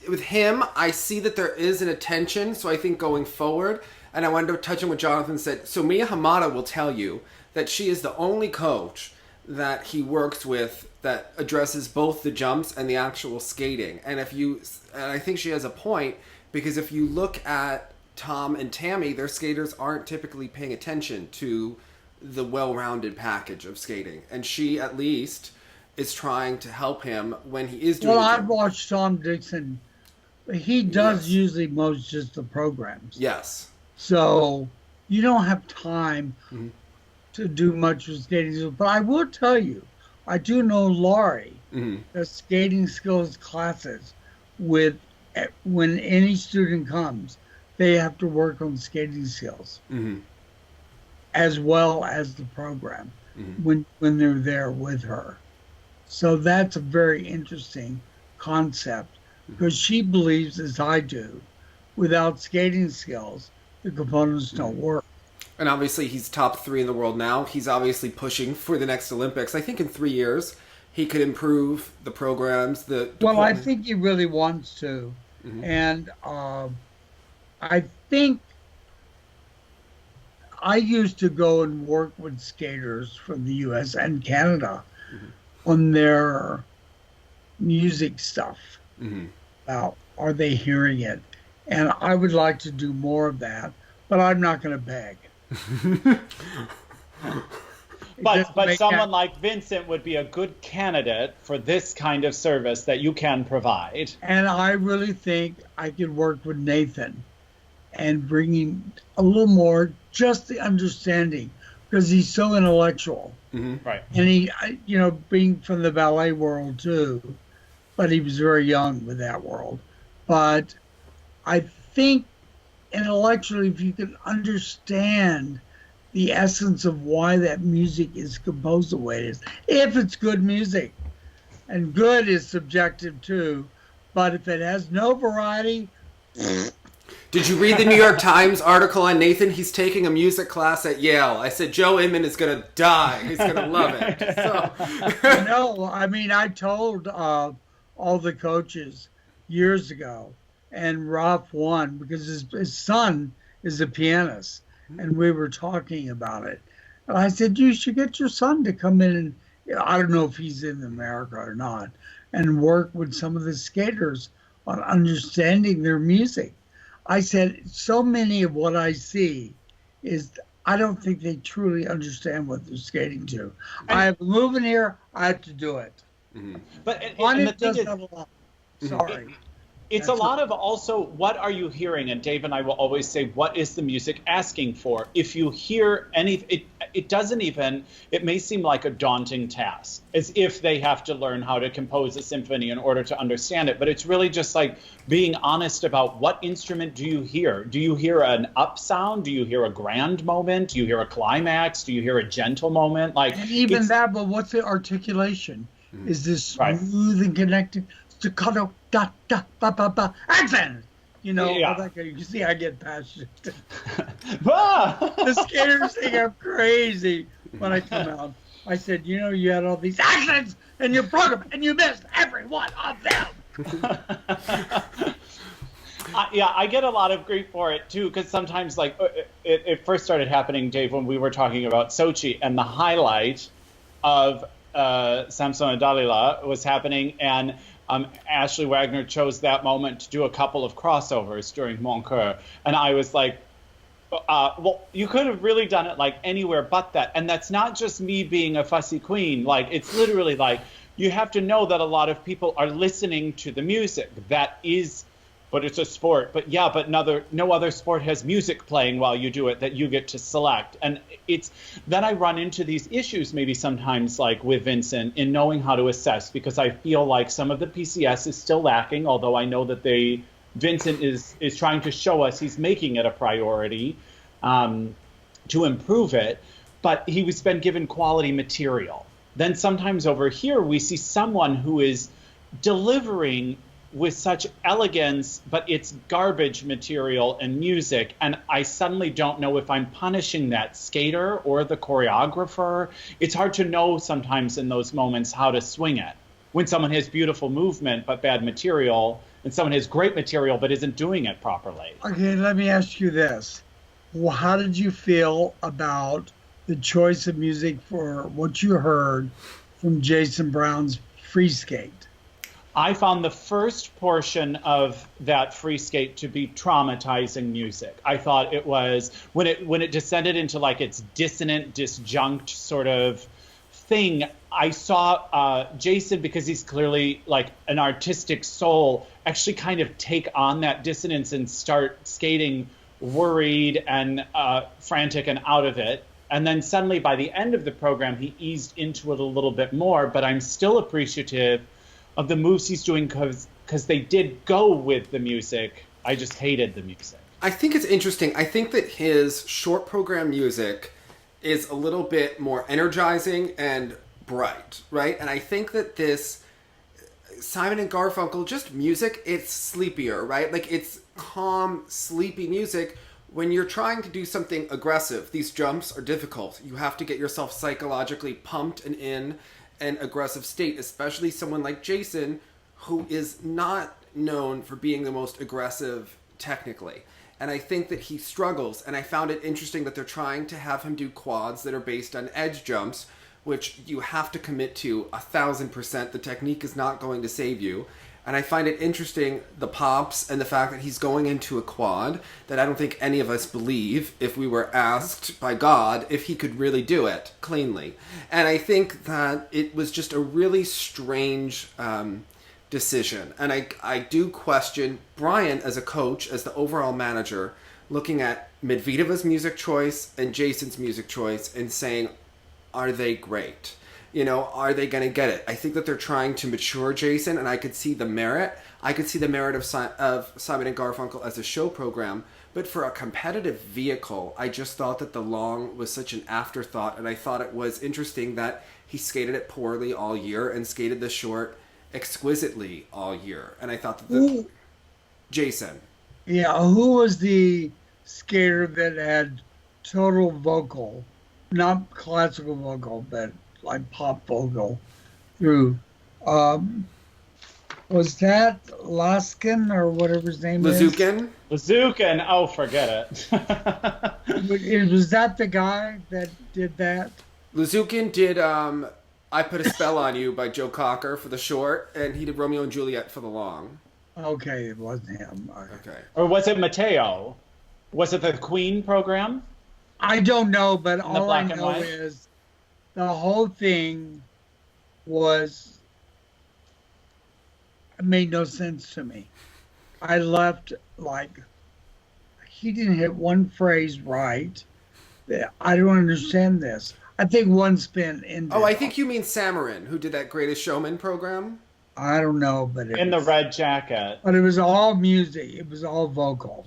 Speaker 1: with him, I see that there is an attention, so I think going forward, and I wanted to touch on what Jonathan said, so Mia Hamada will tell you that she is the only coach that he works with that addresses both the jumps and the actual skating. And I think she has a point, because if you look at Tom and Tammy, their skaters aren't typically paying attention to the well-rounded package of skating. And she, at least, is trying to help him when he is doing
Speaker 3: I've watched Tom Dixon. He does usually most just the programs.
Speaker 1: Yes.
Speaker 3: So you don't have time to do much with skating. But I will tell you, I do know Laurie, the skating skills classes, when any student comes, they have to work on skating skills as well as the program when they're there with her. So that's a very interesting concept, because she believes, as I do, without skating skills, the components don't work.
Speaker 1: And obviously he's top 3 in the world now. He's obviously pushing for the next Olympics. I think in 3 years he could improve the programs?
Speaker 3: Well, I think he really wants to. Mm-hmm. And I think I used to go and work with skaters from the U.S. and Canada on their music stuff. About are they hearing it? And I would like to do more of that, but I'm not going to beg.
Speaker 2: But someone like Vincent would be a good candidate for this kind of service that you can provide.
Speaker 3: And I really think I could work with Nathan and bring him a little more, just the understanding, because he's so intellectual.
Speaker 2: Right.
Speaker 3: And he, being from the ballet world too, but he was very young with that world. But I think intellectually, if you can understand the essence of why that music is composed the way it is, if it's good music, and good is subjective too, but if it has no variety.
Speaker 1: Did you read the New York Times article on Nathan? He's taking a music class at Yale. I said, Joe Inman is going to die. He's going to love it. So.
Speaker 3: No, I mean, I told all the coaches years ago, and Ralph won because his son is a pianist, and we were talking about it. And I said, you should get your son to come in and, I don't know if he's in America or not, and work with some of the skaters on understanding their music. I said, so many of what I see is, I don't think they truly understand what they're skating to. I have a move in here, I have to do it.
Speaker 2: But
Speaker 3: and the thing is, have a lot. Sorry.
Speaker 2: It's a lot of also, what are you hearing? And Dave and I will always say, what is the music asking for? If you hear any, it doesn't even, it may seem like a daunting task, as if they have to learn how to compose a symphony in order to understand it. But it's really just like being honest about what instrument do you hear? Do you hear an up sound? Do you hear a grand moment? Do you hear a climax? Do you hear a gentle moment? Like,
Speaker 3: and even that, but what's the articulation? Is this smooth and connected? Staccato, da, da, ba, ba, ba, accent! You know, all that kind of, you see, I get passionate. The skaters think I'm crazy when I come out. I said, you had all these accents in your program, and you missed every one of them.
Speaker 2: I get a lot of grief for it, too, because sometimes, like, it first started happening, Dave, when we were talking about Sochi, and the highlight of Samson and Dalila was happening, and Ashley Wagner chose that moment to do a couple of crossovers during Mon Coeur. And I was like, well, you could have really done it like anywhere but that. And that's not just me being a fussy queen. Like, it's literally like, you have to know that a lot of people are listening to the music. That is, but it's a sport. But yeah, but no other sport has music playing while you do it that you get to select. And it's, then I run into these issues maybe sometimes like with Vincent in knowing how to assess, because I feel like some of the PCS is still lacking, although I know that Vincent is trying to show us he's making it a priority to improve it, but he's been given quality material. Then sometimes over here we see someone who is delivering with such elegance, but it's garbage material and music, and I suddenly don't know if I'm punishing that skater or the choreographer. It's hard to know sometimes in those moments how to swing it. When someone has beautiful movement but bad material, and someone has great material but isn't doing it properly.
Speaker 3: Okay, let me ask you this. Well, how did you feel about the choice of music for what you heard from Jason Brown's free skate?
Speaker 2: I found the first portion of that free skate to be traumatizing music. I thought it was, when it descended into like its dissonant, disjunct sort of thing, I saw Jason, because he's clearly like an artistic soul, actually kind of take on that dissonance and start skating worried and frantic and out of it. And then suddenly by the end of the program, he eased into it a little bit more, but I'm still appreciative of the moves he's doing because they did go with the music. I just hated the music.
Speaker 1: I think it's interesting. I think that his short program music is a little bit more energizing and bright, right? And I think that this Simon and Garfunkel, just music, it's sleepier, right? Like, it's calm, sleepy music. When you're trying to do something aggressive, these jumps are difficult. You have to get yourself psychologically pumped and in. and aggressive state, especially someone like Jason, who is not known for being the most aggressive technically. And I think that he struggles, and I found it interesting that they're trying to have him do quads that are based on edge jumps, which you have to commit to 1,000%. The technique is not going to save you. And I find it interesting, the pops and the fact that he's going into a quad that I don't think any of us believe if we were asked by God if he could really do it cleanly. And I think that it was just a really strange decision. And I do question Brian as a coach, as the overall manager, looking at Medvedeva's choice and Jason's music choice and saying, are they great? You know, are they going to get it? I think that they're trying to mature Jason, and I could see the merit. I could see the merit of Simon and Garfunkel as a show program, but for a competitive vehicle, I just thought that the long was such an afterthought, and I thought it was interesting that he skated it poorly all year and skated the short exquisitely all year. And I thought that Jason.
Speaker 3: Yeah, who was the skater that had total vocal, not classical vocal, but like pop vocal through? Was that Laskin or whatever his name
Speaker 1: Lazukin?
Speaker 3: is?
Speaker 2: Lazukin. Oh, forget it.
Speaker 3: Was that the guy that did that?
Speaker 1: Lazukin did I Put a Spell on You by Joe Cocker for the short, and he did Romeo and Juliet for the long.
Speaker 3: Okay, it wasn't him.
Speaker 1: Okay.
Speaker 2: Or was it Matteo? Was it the Queen program?
Speaker 3: I don't know, but all I know
Speaker 2: white?
Speaker 3: is the whole thing made no sense to me. I left like, he didn't hit one phrase right. I don't understand this. I think one spin in.
Speaker 1: Oh, I think you mean Samarin, who did that Greatest Showman program.
Speaker 3: I don't know, but
Speaker 2: in the red jacket.
Speaker 3: But it was all music. It was all vocal.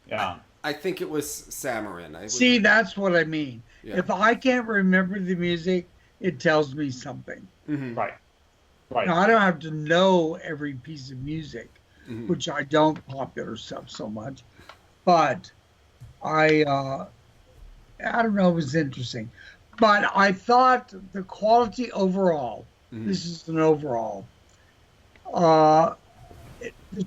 Speaker 2: Yeah.
Speaker 1: I think it was Samarin.
Speaker 3: See, that's what I mean.
Speaker 1: Yeah.
Speaker 3: If I can't remember the music, it tells me something.
Speaker 1: Mm-hmm.
Speaker 2: Right. Right.
Speaker 3: Now, I don't have to know every piece of music,
Speaker 1: Mm-hmm.
Speaker 3: which I don't popular stuff so much. But I don't know, it was interesting. But I thought the quality overall,
Speaker 1: Mm-hmm.
Speaker 3: this is an overall, the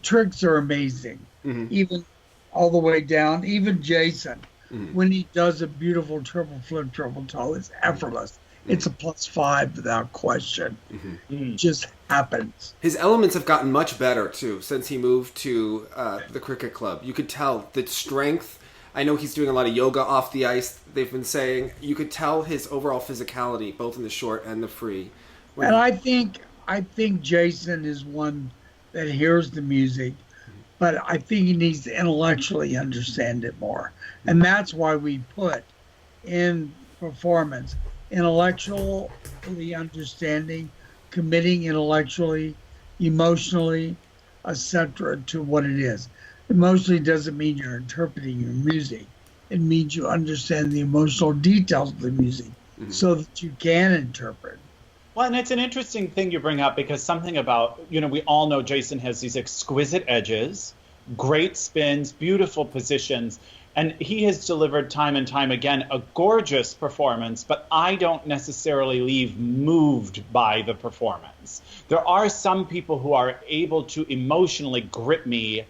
Speaker 3: tricks are amazing.
Speaker 1: Mm-hmm.
Speaker 3: Even all the way down, even Jason,
Speaker 1: Mm-hmm.
Speaker 3: when he does a beautiful triple flip, triple toe, it's effortless. Mm-hmm. It's a +5 without question.
Speaker 1: Mm-hmm.
Speaker 3: It just happens.
Speaker 1: His elements have gotten much better, too, since he moved to the cricket club. You could tell the strength. I know he's doing a lot of yoga off the ice, they've been saying. You could tell his overall physicality, both in the short and the free.
Speaker 3: And I think Jason is one that hears the music, but I think he needs to intellectually understand it more. And that's why we put in performance intellectually understanding, committing intellectually, emotionally, etc. to what it is. Emotionally doesn't mean you're interpreting your music. It means you understand the emotional details of the music so that you can interpret.
Speaker 2: Well, and it's an interesting thing you bring up because something about, we all know Jason has these exquisite edges, great spins, beautiful positions, and he has delivered time and time again a gorgeous performance, but I don't necessarily leave moved by the performance. There are some people who are able to emotionally grip me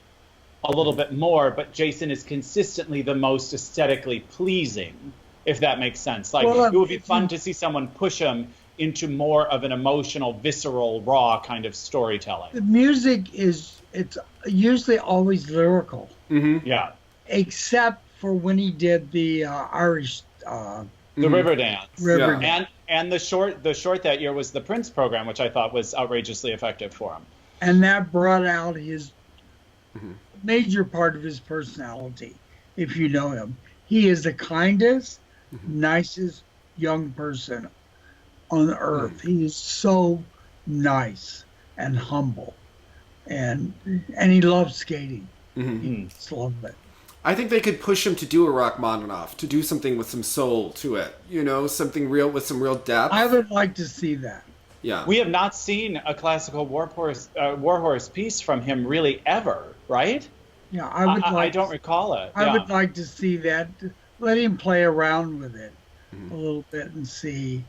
Speaker 2: a little bit more, but Jason is consistently the most aesthetically pleasing, if that makes sense. Like, it would be fun to see someone push him into more of an emotional, visceral, raw kind of storytelling.
Speaker 3: The music it's usually always lyrical.
Speaker 1: Mm-hmm.
Speaker 2: Yeah.
Speaker 3: Except for when he did the Irish...
Speaker 2: the River Dance.
Speaker 3: Dance.
Speaker 2: And the short that year was the Prince program, which I thought was outrageously effective for him.
Speaker 3: And that brought out his major part of his personality, if you know him. He is the kindest, nicest young person on earth. He is so nice and humble. And he loves skating. He just loves it.
Speaker 1: I think they could push him to do a Rachmaninoff, to do something with some soul to it. Something real with some real depth.
Speaker 3: I would like to see that.
Speaker 1: Yeah.
Speaker 2: We have not seen a classical Warhorse piece from him really ever, right?
Speaker 3: Yeah,
Speaker 2: I don't recall it.
Speaker 3: I would like to see that. Let him play around with it a little bit and see.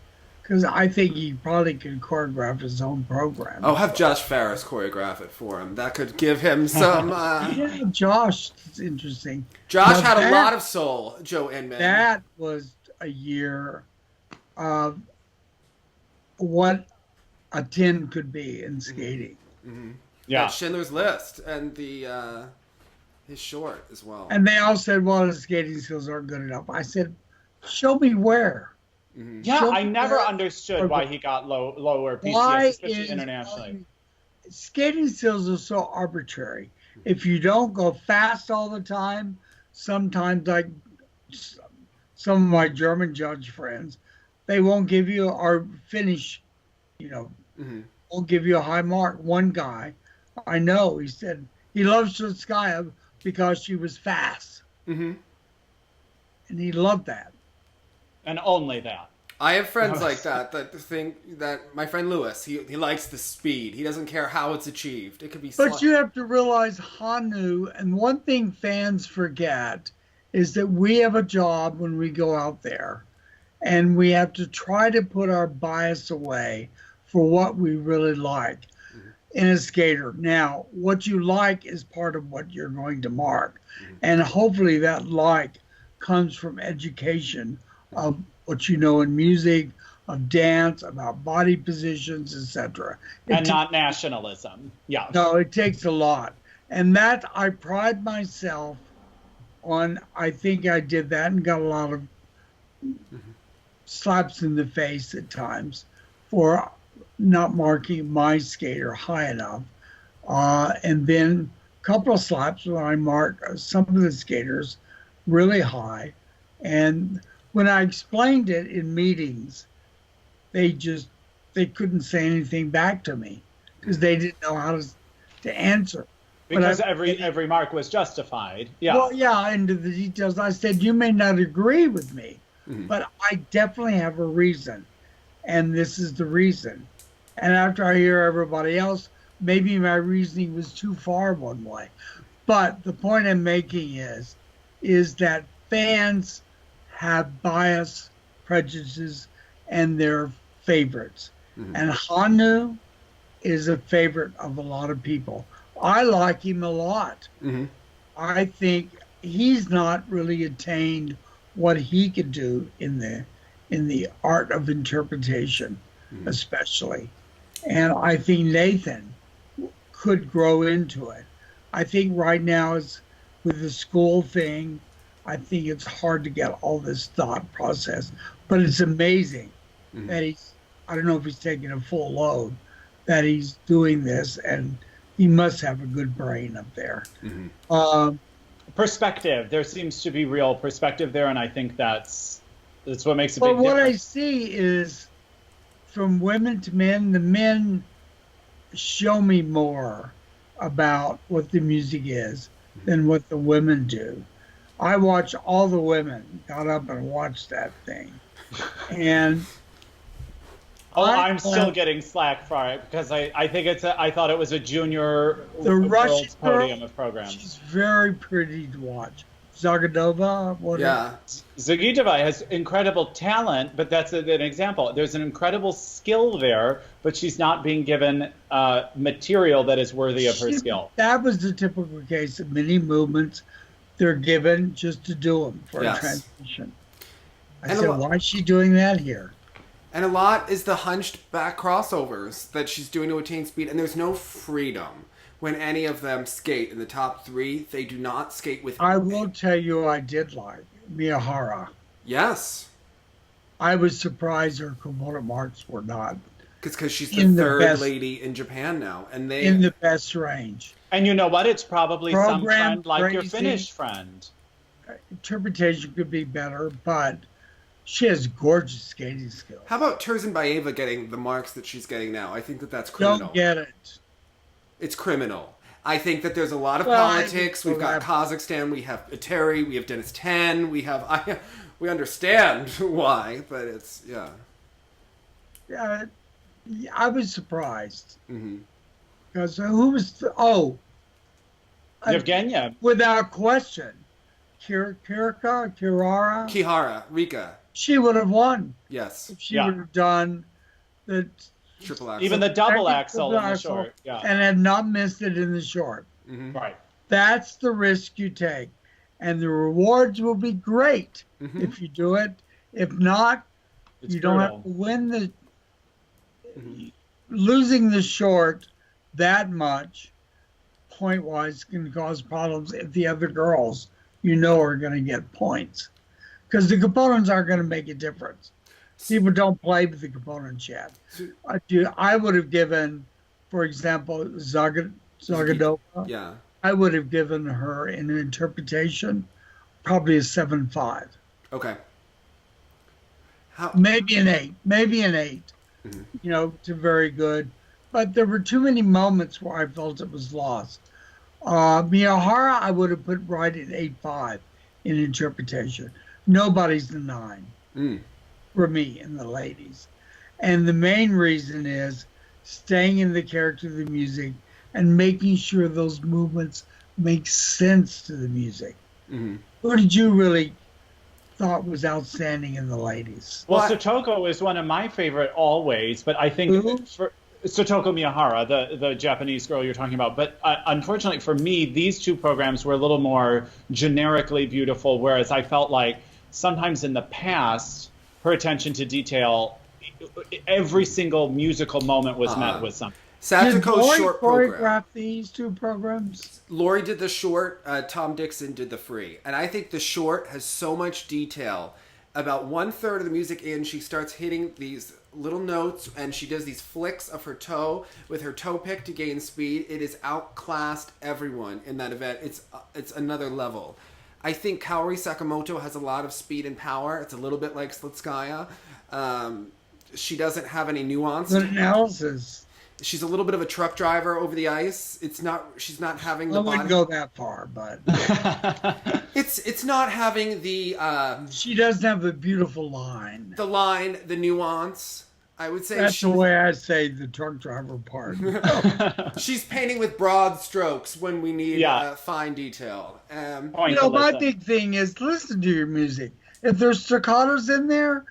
Speaker 3: because I think he probably can choreograph his own program.
Speaker 1: Oh, have Josh Ferris choreograph it for him. That could give him some...
Speaker 3: Yeah, Josh is interesting.
Speaker 1: Josh had a lot of soul, Joe Inman.
Speaker 3: That was a year of what a 10 could be in skating.
Speaker 1: Mm-hmm.
Speaker 2: Yeah.
Speaker 1: Schindler's List and the his short as well.
Speaker 3: And they all said, well, his skating skills aren't good enough. I said, show me where.
Speaker 1: Mm-hmm.
Speaker 2: Yeah,
Speaker 3: Show
Speaker 2: I
Speaker 3: me
Speaker 2: never
Speaker 3: where.
Speaker 2: understood why he got lower PCS,
Speaker 3: Why
Speaker 2: especially
Speaker 3: is
Speaker 2: internationally.
Speaker 3: skating skills are so arbitrary. If you don't go fast all the time, sometimes like some of my German judge friends, they won't give you or finish, won't give you a high mark. One guy, I know, he said he loves Shutskaya because she was fast.
Speaker 1: Mm-hmm.
Speaker 3: And he loved that.
Speaker 2: And only that.
Speaker 1: I have friends like that think that my friend Lewis, he likes the speed. He doesn't care how it's achieved. It could be
Speaker 3: But you have to realize Hanyu, and one thing fans forget is that we have a job when we go out there, and we have to try to put our bias away for what we really like in a skater. Now, what you like is part of what you're going to mark, and hopefully that like comes from education of what you know in music, of dance, about body positions, etc.
Speaker 2: And not nationalism. Yeah.
Speaker 3: No, it takes a lot. And that I pride myself on. I think I did that and got a lot of slaps in the face at times for not marking my skater high enough. And then a couple of slaps when I marked some of the skaters really high. And when I explained it in meetings, they couldn't say anything back to me because they didn't know how to answer.
Speaker 2: Because every mark was justified. Yeah.
Speaker 3: Well, yeah, into the details. I said, you may not agree with me, but I definitely have a reason. And this is the reason. And after I hear everybody else, maybe my reasoning was too far one way. But the point I'm making is that fans have bias, prejudices, and their favorites. And Hanyu is a favorite of a lot of people. I like him a lot. I think he's not really attained what he could do in the art of interpretation, especially. And I think Nathan could grow into it. I think right now is with the school thing, I think it's hard to get all this thought process, but it's amazing that I don't know if he's taking a full load, that he's doing this, and he must have a good brain up there.
Speaker 2: Perspective. There seems to be real perspective there, and I think that's what makes a big difference.
Speaker 3: But what I see is from women to men, the men show me more about what the music is than what the women do. I watch all the women got up and watched that thing. And
Speaker 2: I'm still getting slack for it because I think I thought it was a junior
Speaker 3: the Russian
Speaker 2: podium of programs.
Speaker 3: She's very pretty to watch. Zagadova,
Speaker 2: Zagitova has incredible talent, but that's an example. There's an incredible skill there, but she's not being given material that is worthy of her skill. That
Speaker 3: was the typical case of many movements. They're given just to do them for a transition. I said, why is she doing that here?
Speaker 1: And a lot is the hunched back crossovers that she's doing to attain speed, and there's no freedom. When any of them skate in the top three, they do not skate with...
Speaker 3: I will tell you I did like Miyahara.
Speaker 1: Yes.
Speaker 3: I was surprised her Kubota marks were not.
Speaker 1: Because she's the third lady in Japan now. And they
Speaker 3: in the best range.
Speaker 2: And you know what? It's probably some friend like your Finnish friend.
Speaker 3: Interpretation could be better, but she has gorgeous skating skills.
Speaker 1: How about Turzenbayeva getting the marks that she's getting now? I think that's criminal.
Speaker 3: Don't get it.
Speaker 1: It's criminal. I think that there's a lot of politics. We've got Kazakhstan. We have Terry. We have Dennis Ten. We have... we understand why, but it's... Yeah,
Speaker 3: I was surprised. Because who was...
Speaker 2: Yevgenia.
Speaker 3: Without question. Kirara?
Speaker 1: Kihara. Rika.
Speaker 3: she would have won.
Speaker 1: Yes.
Speaker 3: If she would have done the
Speaker 1: triple axel.
Speaker 2: Even the double axel in the short. Yeah.
Speaker 3: And had not missed it in the short.
Speaker 1: Mm-hmm.
Speaker 2: Right.
Speaker 3: That's the risk you take. And the rewards will be great if you do it. If not,
Speaker 2: It's
Speaker 3: you don't
Speaker 2: brutal.
Speaker 3: have to win the... Losing the short that much, point-wise, can cause problems if the other girls you know are going to get points. Because the components aren't going to make a difference. People don't play with the components yet. I would have given, for example, Zagadova.
Speaker 1: Yeah.
Speaker 3: I would have given her in an interpretation probably a 7.5.
Speaker 1: Okay.
Speaker 3: Maybe an 8. Maybe an 8.
Speaker 1: Mm-hmm.
Speaker 3: You know, to very good. But there were too many moments where I felt it was lost. Miyahara, I would have put right at 8.5 in interpretation. Nobody's the 9 for me and the ladies. And the main reason is staying in the character of the music and making sure those movements make sense to the music.
Speaker 1: Mm-hmm.
Speaker 3: Who did you really thought was outstanding in the ladies?
Speaker 2: Well, Sotoko is one of my favorite always, but I think for Sotoko Miyahara, the Japanese girl you're talking about. But unfortunately for me, these two programs were a little more generically beautiful, whereas I felt like sometimes in the past, her attention to detail, every single musical moment was met with something.
Speaker 1: Satoko's short program.
Speaker 3: Choreograph these two programs?
Speaker 1: Lori did the short, Tom Dixon did the free. And I think the short has so much detail. About 1/3 of the music in, she starts hitting these little notes and she does these flicks of her toe with her toe pick to gain speed. It has outclassed everyone in that event. It's another level. I think Kaori Sakamoto has a lot of speed and power. It's a little bit like Slitskaya. She doesn't have any nuance.
Speaker 3: Good analysis.
Speaker 1: She's a little bit of a truck driver over the ice. She's not having the
Speaker 3: I wouldn't
Speaker 1: body.
Speaker 3: go that far, but
Speaker 1: It's not having the
Speaker 3: she doesn't have a beautiful line.
Speaker 1: the line, the nuance. I would say
Speaker 3: That's the way I say the truck driver part.
Speaker 1: she's painting with broad strokes when we need fine detail.
Speaker 3: My big thing is listen to your music. If there's staccatos in there,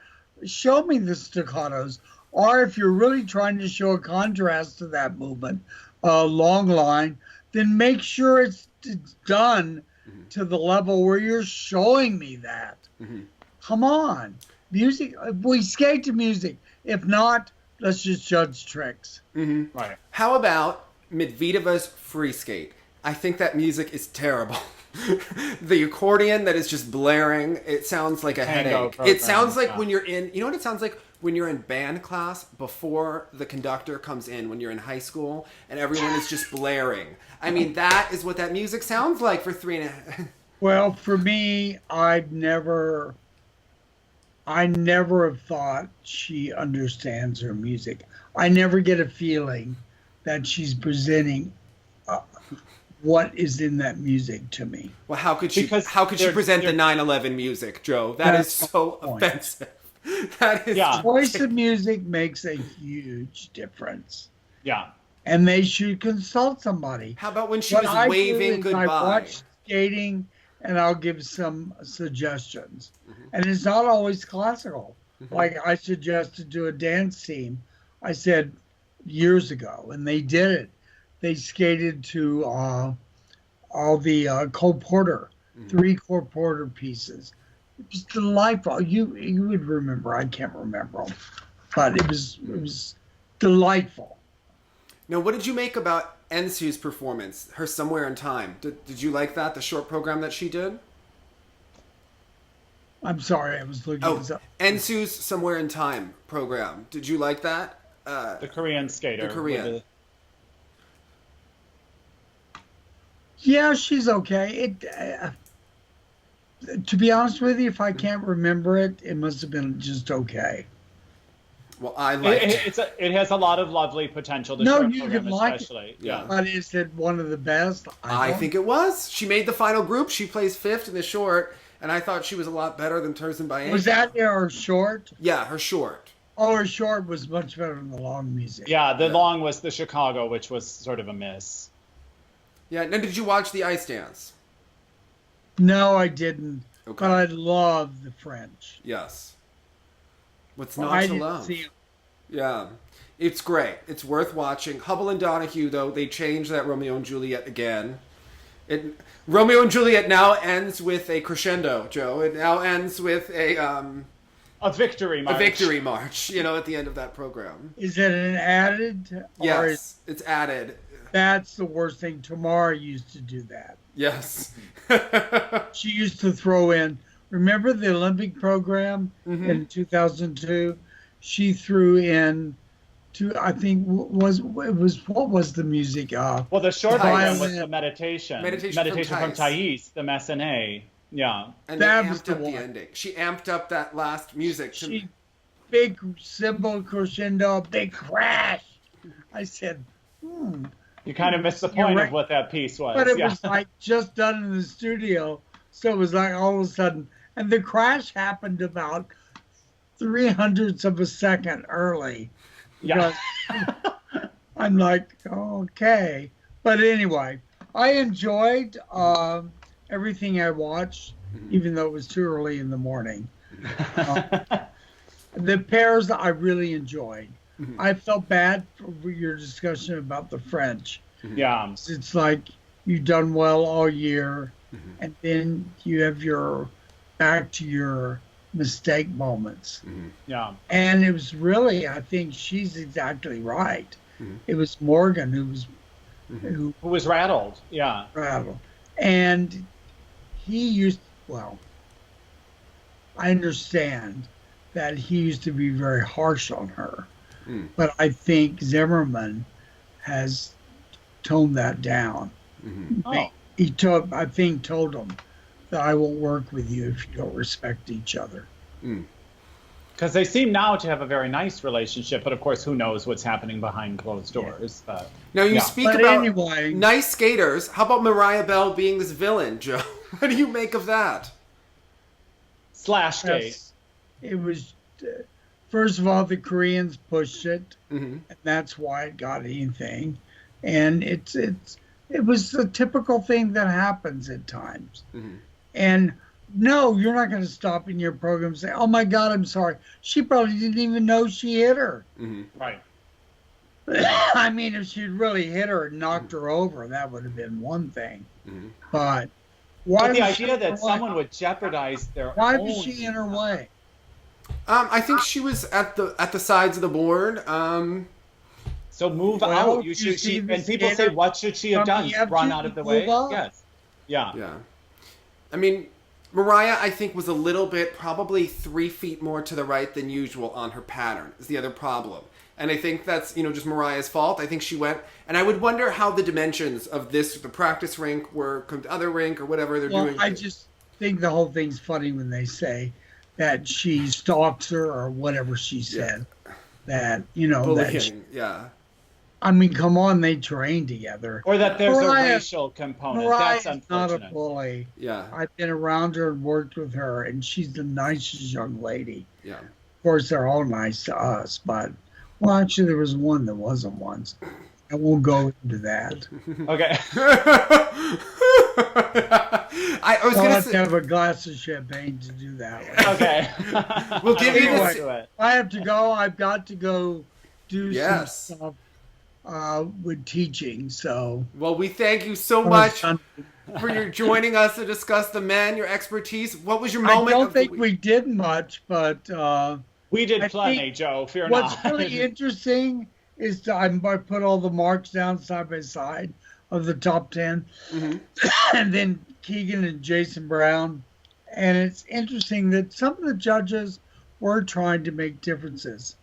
Speaker 3: show me the staccatos. Or if you're really trying to show a contrast to that movement, a long line, then make sure it's done to the level where you're showing me that. Come on. Music, we skate to music. If not, let's just judge tricks.
Speaker 2: Right.
Speaker 1: How about Medvedeva's free skate? I think that music is terrible. The accordion that is just blaring, it sounds like a headache. It sounds like when you're in, you know what it sounds like? When you're in band class before the conductor comes in, when you're in high school and everyone is just blaring. I mean, that is what that music sounds like for 3.5.
Speaker 3: Well, for me, I never have thought she understands her music. I never get a feeling that she's presenting what is in that music to me.
Speaker 1: Well, how could she present the 9/11 music, Joe? That is so offensive. That is
Speaker 3: choice of music makes a huge difference.
Speaker 2: Yeah.
Speaker 3: And they should consult somebody.
Speaker 1: How about when she was waving goodbye?
Speaker 3: I watch skating and I'll give some suggestions. And it's not always classical. Like I suggested to a dance team, I said years ago, and they did it. They skated to all the Cole Porter, 3 Cole Porter pieces. It was delightful. You would remember. I can't remember them, but it was delightful.
Speaker 1: Now, what did you make about Ensu's performance? Her Somewhere in Time. Did you like that? The short program that she did.
Speaker 3: I'm sorry, I was looking this up.
Speaker 1: Ensu's Somewhere in Time program. Did you like that?
Speaker 2: The Korean skater.
Speaker 1: The Korean.
Speaker 3: Yeah, she's okay. To be honest with you, if I can't remember it, it must have been just okay.
Speaker 1: Well, I like it.
Speaker 2: It has a lot of lovely potential.
Speaker 3: You can like
Speaker 2: it.
Speaker 3: Yeah. But is it one of the best?
Speaker 1: I think it was. She made the final group. She plays 5th in the short, and I thought she was a lot better than Terzan Bayan.
Speaker 3: Was that her short?
Speaker 1: Yeah, her short.
Speaker 3: Oh, her short was much better than the long music.
Speaker 2: Yeah, the long was the Chicago, which was sort of a miss.
Speaker 1: Yeah. Now, did you watch the ice dance?
Speaker 3: No, I didn't.
Speaker 1: Okay.
Speaker 3: But I love the French.
Speaker 1: Yes. What's
Speaker 3: Well,
Speaker 1: not
Speaker 3: I
Speaker 1: to
Speaker 3: didn't
Speaker 1: love?
Speaker 3: see 'em.
Speaker 1: Yeah. It's great. It's worth watching. Hubble and Donahue, though, they changed that Romeo and Juliet again. Romeo and Juliet now ends with a crescendo, Joe. It now ends with a
Speaker 2: victory march.
Speaker 1: A victory march, at the end of that program.
Speaker 3: Is it an added?
Speaker 1: Yes, it's added.
Speaker 3: That's the worst thing. Tamara used to do that.
Speaker 1: Yes.
Speaker 3: She used to throw in, remember the Olympic program in 2002? She threw in, I think, what was the music?
Speaker 2: Well, the short
Speaker 1: Thais.
Speaker 2: version was the meditation.
Speaker 1: Meditation
Speaker 2: from Thais, the Massenet. Yeah.
Speaker 1: And
Speaker 3: That
Speaker 1: they
Speaker 3: was
Speaker 1: amped
Speaker 3: the
Speaker 1: up
Speaker 3: one.
Speaker 1: the ending. She amped up that last music.
Speaker 3: Big cymbal crescendo, big crash. I said,
Speaker 2: You kind of missed the
Speaker 3: You're
Speaker 2: point
Speaker 3: right.
Speaker 2: of what that piece was.
Speaker 3: But it
Speaker 2: yeah.
Speaker 3: was like just done in the studio. So it was like all of a sudden, and the crash happened about 300ths of a second early.
Speaker 2: Yeah.
Speaker 3: I'm like, okay. But anyway, I enjoyed everything I watched, even though it was too early in the morning. The pairs I really enjoyed. I felt bad for your discussion about the French.
Speaker 2: Yeah.
Speaker 3: It's like you've done well all year, and then you have back to your mistake moments.
Speaker 2: Yeah.
Speaker 3: And it was really, I think she's exactly right. It was Morgan who
Speaker 2: Who was rattled. Yeah.
Speaker 3: rattled. And I understand that he used to be very harsh on her. But I think Zimmerman has toned that down.
Speaker 2: Oh.
Speaker 3: He told him that I won't work with you if you don't respect each other.
Speaker 2: Because they seem now to have a very nice relationship, but of course, who knows what's happening behind closed doors. But,
Speaker 1: Now, you
Speaker 2: yeah.
Speaker 1: speak
Speaker 3: But
Speaker 1: about
Speaker 3: anyway-
Speaker 1: nice skaters. How about Mariah Bell being this villain, Joe? What do you make of that?
Speaker 2: Slash gate.
Speaker 3: Yes. It was, first of all, the Koreans pushed it, and that's why it got anything. And it was the typical thing that happens at times. And no, you're not going to stop in your program and say, oh my God, I'm sorry. She probably didn't even know she hit her.
Speaker 2: Right.
Speaker 3: I mean, if she'd really hit her and knocked her over, that would have been one thing. But why
Speaker 2: But the
Speaker 3: was she
Speaker 2: idea
Speaker 3: in her
Speaker 2: that someone
Speaker 3: way?
Speaker 2: would jeopardize their
Speaker 3: Why
Speaker 2: own...
Speaker 3: was she in her way?
Speaker 1: I think she was at the sides of the board.
Speaker 2: So move
Speaker 3: Well,
Speaker 2: out.
Speaker 3: you see the
Speaker 2: And people say,
Speaker 3: skater
Speaker 2: what should she have
Speaker 3: from
Speaker 2: done?
Speaker 3: the F2
Speaker 2: Run out of the
Speaker 3: move
Speaker 2: way?
Speaker 3: up?
Speaker 2: Yes. Yeah.
Speaker 1: Yeah. I mean, Mariah, I think, was a little bit, probably 3 feet more to the right than usual on her pattern, is the other problem. And I think that's, just Mariah's fault. I think she went, and I would wonder how the dimensions of the practice rink were, come to other rink or whatever they're doing.
Speaker 3: I just think the whole thing's funny when they say that she stalks her or whatever she said. That,
Speaker 1: Bullying,
Speaker 3: that
Speaker 1: yeah.
Speaker 3: I mean, come on, they train together.
Speaker 2: Or that there's
Speaker 3: Mariah-
Speaker 2: a racial component.
Speaker 3: Mariah's
Speaker 2: That's
Speaker 3: not
Speaker 2: unfortunate.
Speaker 3: a bully.
Speaker 1: Yeah.
Speaker 3: I've been around her and worked with her, and she's the nicest young lady.
Speaker 1: Yeah.
Speaker 3: Of course, they're all nice to us, but, well, actually, there was one that wasn't once. I won't go into that.
Speaker 2: Okay.
Speaker 1: I was
Speaker 3: I'll
Speaker 1: going
Speaker 3: have
Speaker 1: to
Speaker 3: to have a glass of champagne to do that one.
Speaker 2: Okay.
Speaker 1: We'll give you
Speaker 3: Anyway,
Speaker 1: this.
Speaker 3: I have to go. I've got to go do
Speaker 1: Yes.
Speaker 3: some stuff with teaching. So
Speaker 1: Well, we thank you so much for your joining us to discuss the men, your expertise. What was your
Speaker 3: I
Speaker 1: moment?
Speaker 3: don't
Speaker 1: of the
Speaker 3: think
Speaker 1: week?
Speaker 3: we did much, but
Speaker 2: We did
Speaker 3: I
Speaker 2: plenty,
Speaker 3: think
Speaker 2: Joe. Fear
Speaker 3: what's
Speaker 2: not.
Speaker 3: really interesting is I put all the marks down side by side of the top 10, and then Keegan and Jason Brown. And it's interesting that some of the judges were trying to make differences.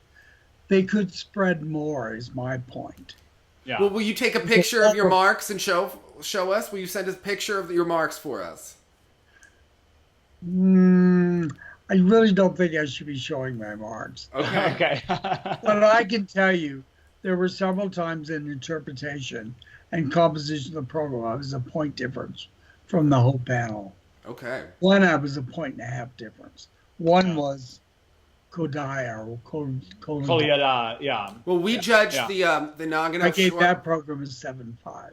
Speaker 3: They could spread more, is my point.
Speaker 2: Yeah.
Speaker 1: Well, will you take a picture of your marks and show us? Will you send us a picture of your marks for us?
Speaker 3: I really don't think I should be showing my marks.
Speaker 1: Okay.
Speaker 2: Okay.
Speaker 3: But I can tell you, there were several times in interpretation and composition of the program, I was a point difference from the whole panel.
Speaker 1: Okay.
Speaker 3: One, I was a 1.5 difference. One was Kodaya or Kolyada.
Speaker 2: Kolyada, yeah.
Speaker 1: Well, we judged the Nagano
Speaker 3: I gave
Speaker 1: short.
Speaker 3: that program a 7.5.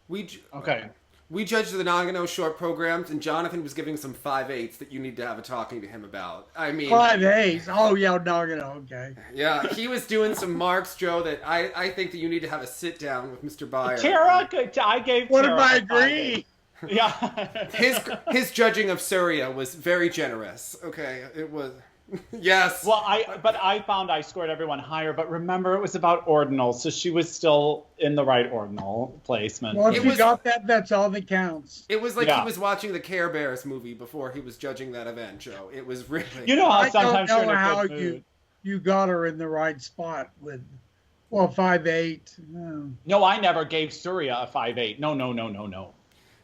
Speaker 1: We ju-
Speaker 2: Okay.
Speaker 1: We judged the Nagano short programs, and Jonathan was giving some 5/8 that you need to have a talking to him about. I mean...
Speaker 3: 5/8? Oh, yeah, Nagano, okay.
Speaker 1: Yeah, he was doing some marks, Joe, that I think that you need to have a sit-down with Mr. Byer.
Speaker 2: I gave
Speaker 3: What
Speaker 2: Tara
Speaker 3: if I
Speaker 2: a
Speaker 3: agree?
Speaker 2: 5/8. Yeah.
Speaker 1: His judging of Surya was very generous. Okay, it was... Yes.
Speaker 2: Well, I found I scored everyone higher, but remember, it was about ordinals, so she was still in the right ordinal placement.
Speaker 3: Well, if you got that, that's all that counts.
Speaker 1: It was like he was watching the Care Bears movie before he was judging that event, Joe. It was really...
Speaker 2: You know how sometimes
Speaker 3: I don't know
Speaker 2: you're in a
Speaker 3: how
Speaker 2: good mood.
Speaker 3: you got her in the right spot with, 5/8.
Speaker 2: No, I never gave Surya a 5/8. No.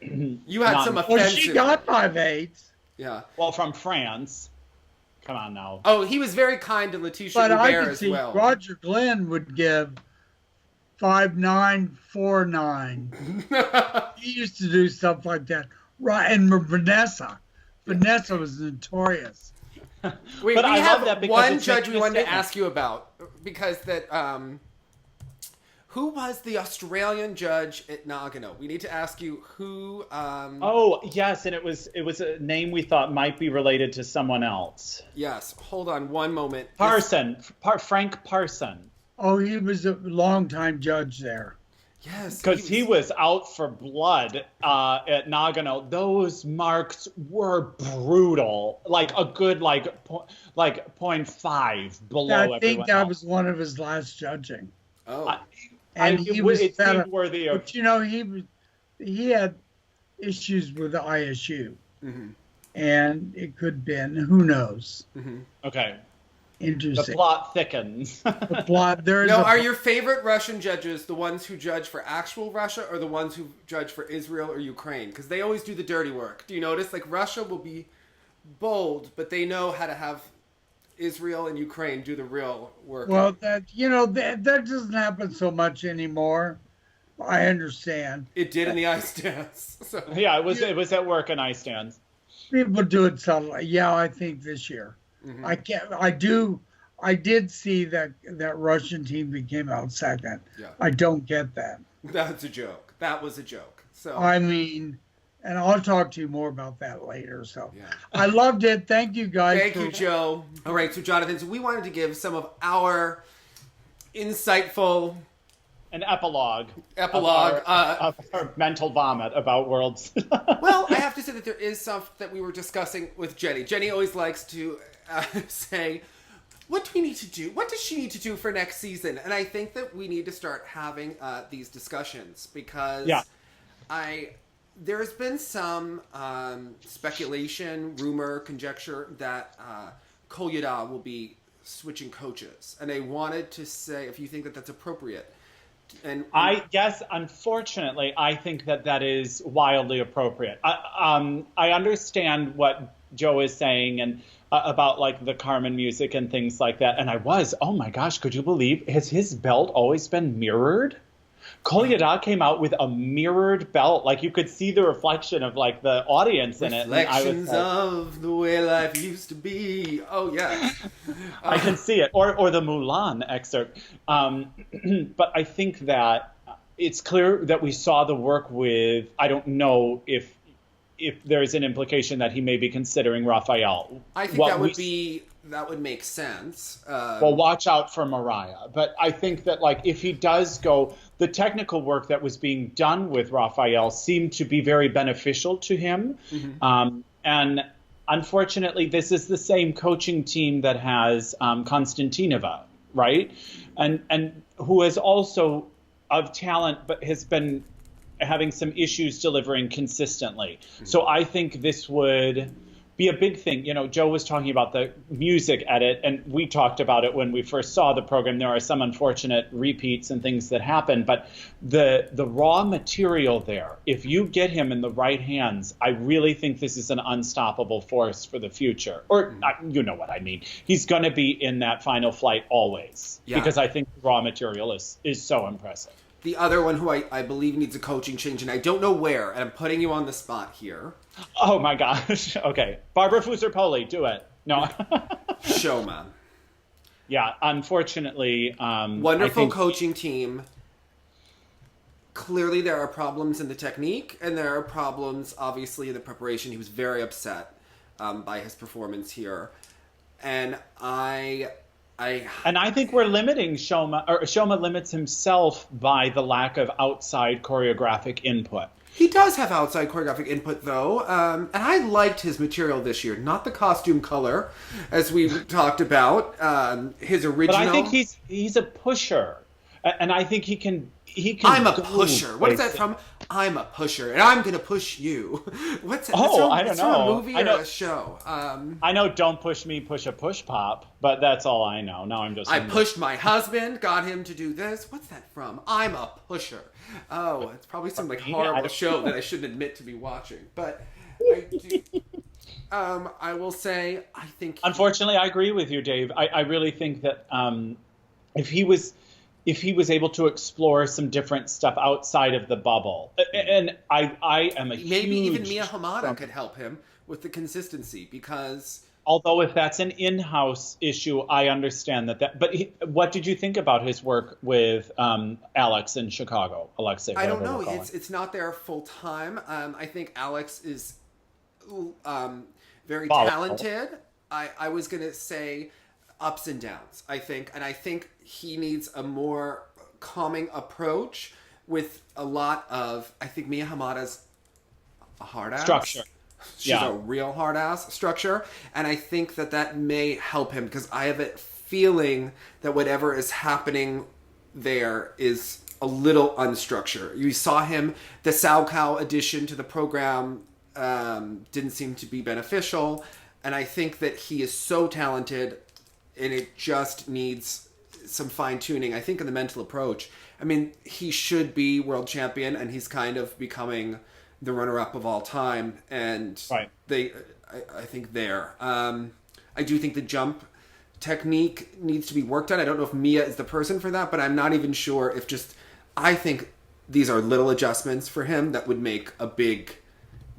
Speaker 1: You had some offensive...
Speaker 3: Well, she got 5/8.
Speaker 1: Yeah.
Speaker 2: Well, from France. Come on now.
Speaker 1: Oh, he was very kind to Letitia
Speaker 3: But I
Speaker 1: Hubert
Speaker 3: could
Speaker 1: as
Speaker 3: see
Speaker 1: well.
Speaker 3: Roger Glenn would give 5/9, 4/9. He used to do stuff like that. Right, and Vanessa was notorious.
Speaker 1: We have one judge we wanted to ask you about, because that who was the Australian judge at Nagano? We need to ask you who.
Speaker 2: Oh yes, and it was a name we thought might be related to someone else.
Speaker 1: Yes, hold on one moment.
Speaker 2: Frank Parson.
Speaker 3: Oh, he was a longtime judge there.
Speaker 2: Yes, because he was out for blood at Nagano. Those marks were brutal, like a good 0.5 below.
Speaker 3: I think that was one of his last judging.
Speaker 1: Oh.
Speaker 3: And he was better.
Speaker 2: Worthy of...
Speaker 3: But he had issues with the ISU, and it could have been, who knows?
Speaker 2: Okay.
Speaker 3: Interesting.
Speaker 2: The plot thickens.
Speaker 3: The plot.
Speaker 1: Are your favorite Russian judges the ones who judge for actual Russia, or the ones who judge for Israel or Ukraine? Because they always do the dirty work. Do you notice? Like, Russia will be bold, but they know how to have Israel and Ukraine do the real work.
Speaker 3: Well, that doesn't happen so much anymore. I understand.
Speaker 1: It did in the ice dance. So.
Speaker 2: Yeah, it was at work in ice stands.
Speaker 3: People do it subtly. Yeah, I think this year. I did see that Russian team that came out second. Yeah. I don't get that.
Speaker 1: That's a joke. That was a joke. So
Speaker 3: I mean, and I'll talk to you more about that later. So yeah. I loved it. Thank you, guys.
Speaker 1: Thank you, Joe. All right, so Jonathan, we wanted to give some of our insightful...
Speaker 2: An epilogue.
Speaker 1: Of
Speaker 2: our mental vomit about worlds.
Speaker 1: Well, I have to say that there is stuff that we were discussing with Jenny. Jenny always likes to say, what do we need to do? What does she need to do for next season? And I think that we need to start having these discussions, because there's been some speculation, rumor, conjecture that Kolyada will be switching coaches. And I wanted to say if you think that that's appropriate. And unfortunately, I think that is wildly appropriate. I understand what Joe is saying and about like the Carmen music and things like that. And oh my gosh, could you believe, has his belt always been mirrored? Kolyada came out with a mirrored belt. Like, you could see the reflection of like the audience in it. Reflections of the way life used to be. Oh yeah.
Speaker 2: I can see it. Or the Mulan excerpt. But I think that it's clear that we saw the work with, I don't know if there's an implication that he may be considering Raphael.
Speaker 1: I think that would make sense.
Speaker 2: Well, watch out for Mariah. But I think that, like, if he does go, the technical work that was being done with Raphael seemed to be very beneficial to him. And unfortunately, this is the same coaching team that has Konstantinova, right? And who is also of talent, but has been having some issues delivering consistently. So I think this would be a big thing. You know, Joe was talking about the music edit, and we talked about it when we first saw the program. There are some unfortunate repeats and things that happen, but the raw material there, if you get him in the right hands, I really think this is an unstoppable force for the future. Or, you know what I mean. He's going to be in that final flight always, because I think the raw material is so impressive.
Speaker 1: The other one who I believe needs a coaching change, and I don't know where, and I'm putting you on the spot here.
Speaker 2: Oh my gosh. Okay. Barbara Fuser-Poli, do it. No.
Speaker 1: Shoma.
Speaker 2: Yeah, unfortunately.
Speaker 1: Wonderful coaching team. clearly there are problems in the technique, and there are problems, obviously, in the preparation. He was very upset by his performance here. And I
Speaker 2: think we're limiting Shoma, or Shoma limits himself by the lack of outside choreographic input.
Speaker 1: He does have outside choreographic input, though, and I liked his material this year. Not the costume color, as we talked about. His original.
Speaker 2: But I think he's a pusher, and I think he can.
Speaker 1: I'm a pusher. What is that from? I'm a pusher, and I'm gonna push you. What's that?
Speaker 2: Oh, I don't know.
Speaker 1: A movie or a show?
Speaker 2: I know. Don't push me, push a push pop. But that's all I know. Now I'm just.
Speaker 1: I pushed my husband, got him to do this. What's that from? I'm a pusher. Oh, it's probably some like horrible show that I shouldn't admit to be watching. But I will say, I think.
Speaker 2: Unfortunately, I agree with you, Dave. I really think that if he was able to explore some different stuff outside of the bubble, and I am a
Speaker 1: maybe even Mia Hamada could help him with the consistency, because
Speaker 2: although if that's an in-house issue, I understand that. But what did you think about his work with Alex in Chicago? Alexei,
Speaker 1: I don't know. It's not there full time. I think Alex is very talented. I was gonna say ups and downs, I think. And I think he needs a more calming approach with a lot of, I think Mia Hamada's a hard ass.
Speaker 2: Structure.
Speaker 1: She's a real hard ass structure. And I think that may help him, because I have a feeling that whatever is happening there is a little unstructured. You saw him, the Salchow addition to the program didn't seem to be beneficial. And I think that he is so talented, and it just needs some fine-tuning, I think, in the mental approach. I mean, he should be world champion, and he's kind of becoming the runner-up of all time. And I think there. I do think the jump technique needs to be worked on. I don't know if Mia is the person for that, but I'm not even sure if I think these are little adjustments for him that would make a big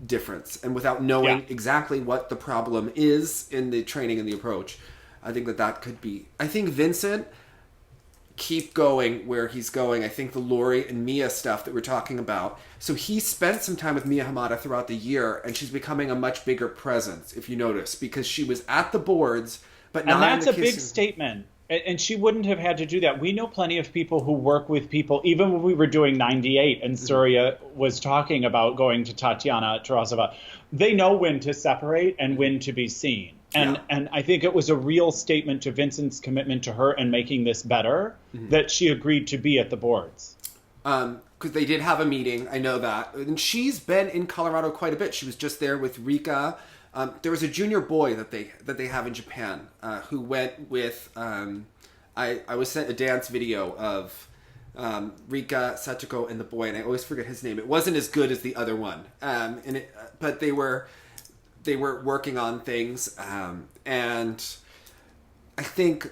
Speaker 1: difference. And without knowing exactly what the problem is in the training and the approach, I think that could be. I think Vincent, keep going where he's going. I think the Lori and Mia stuff that we're talking about. So he spent some time with Mia Hamada throughout the year, and she's becoming a much bigger presence, if you notice, because she was at the boards, but not.
Speaker 2: And that's a big statement. And she wouldn't have had to do that. We know plenty of people who work with people, even when we were doing 98 and Surya was talking about going to Tatiana Tarasova. They know when to separate and when to be seen. And I think it was a real statement to Vincent's commitment to her and making this better that she agreed to be at the boards.
Speaker 1: Because they did have a meeting, I know that. And she's been in Colorado quite a bit. She was just there with Rika. There was a junior boy that they have in Japan who went with. I was sent a dance video of Rika, Satoko, and the boy, and I always forget his name. It wasn't as good as the other one, but they were working on things, and I think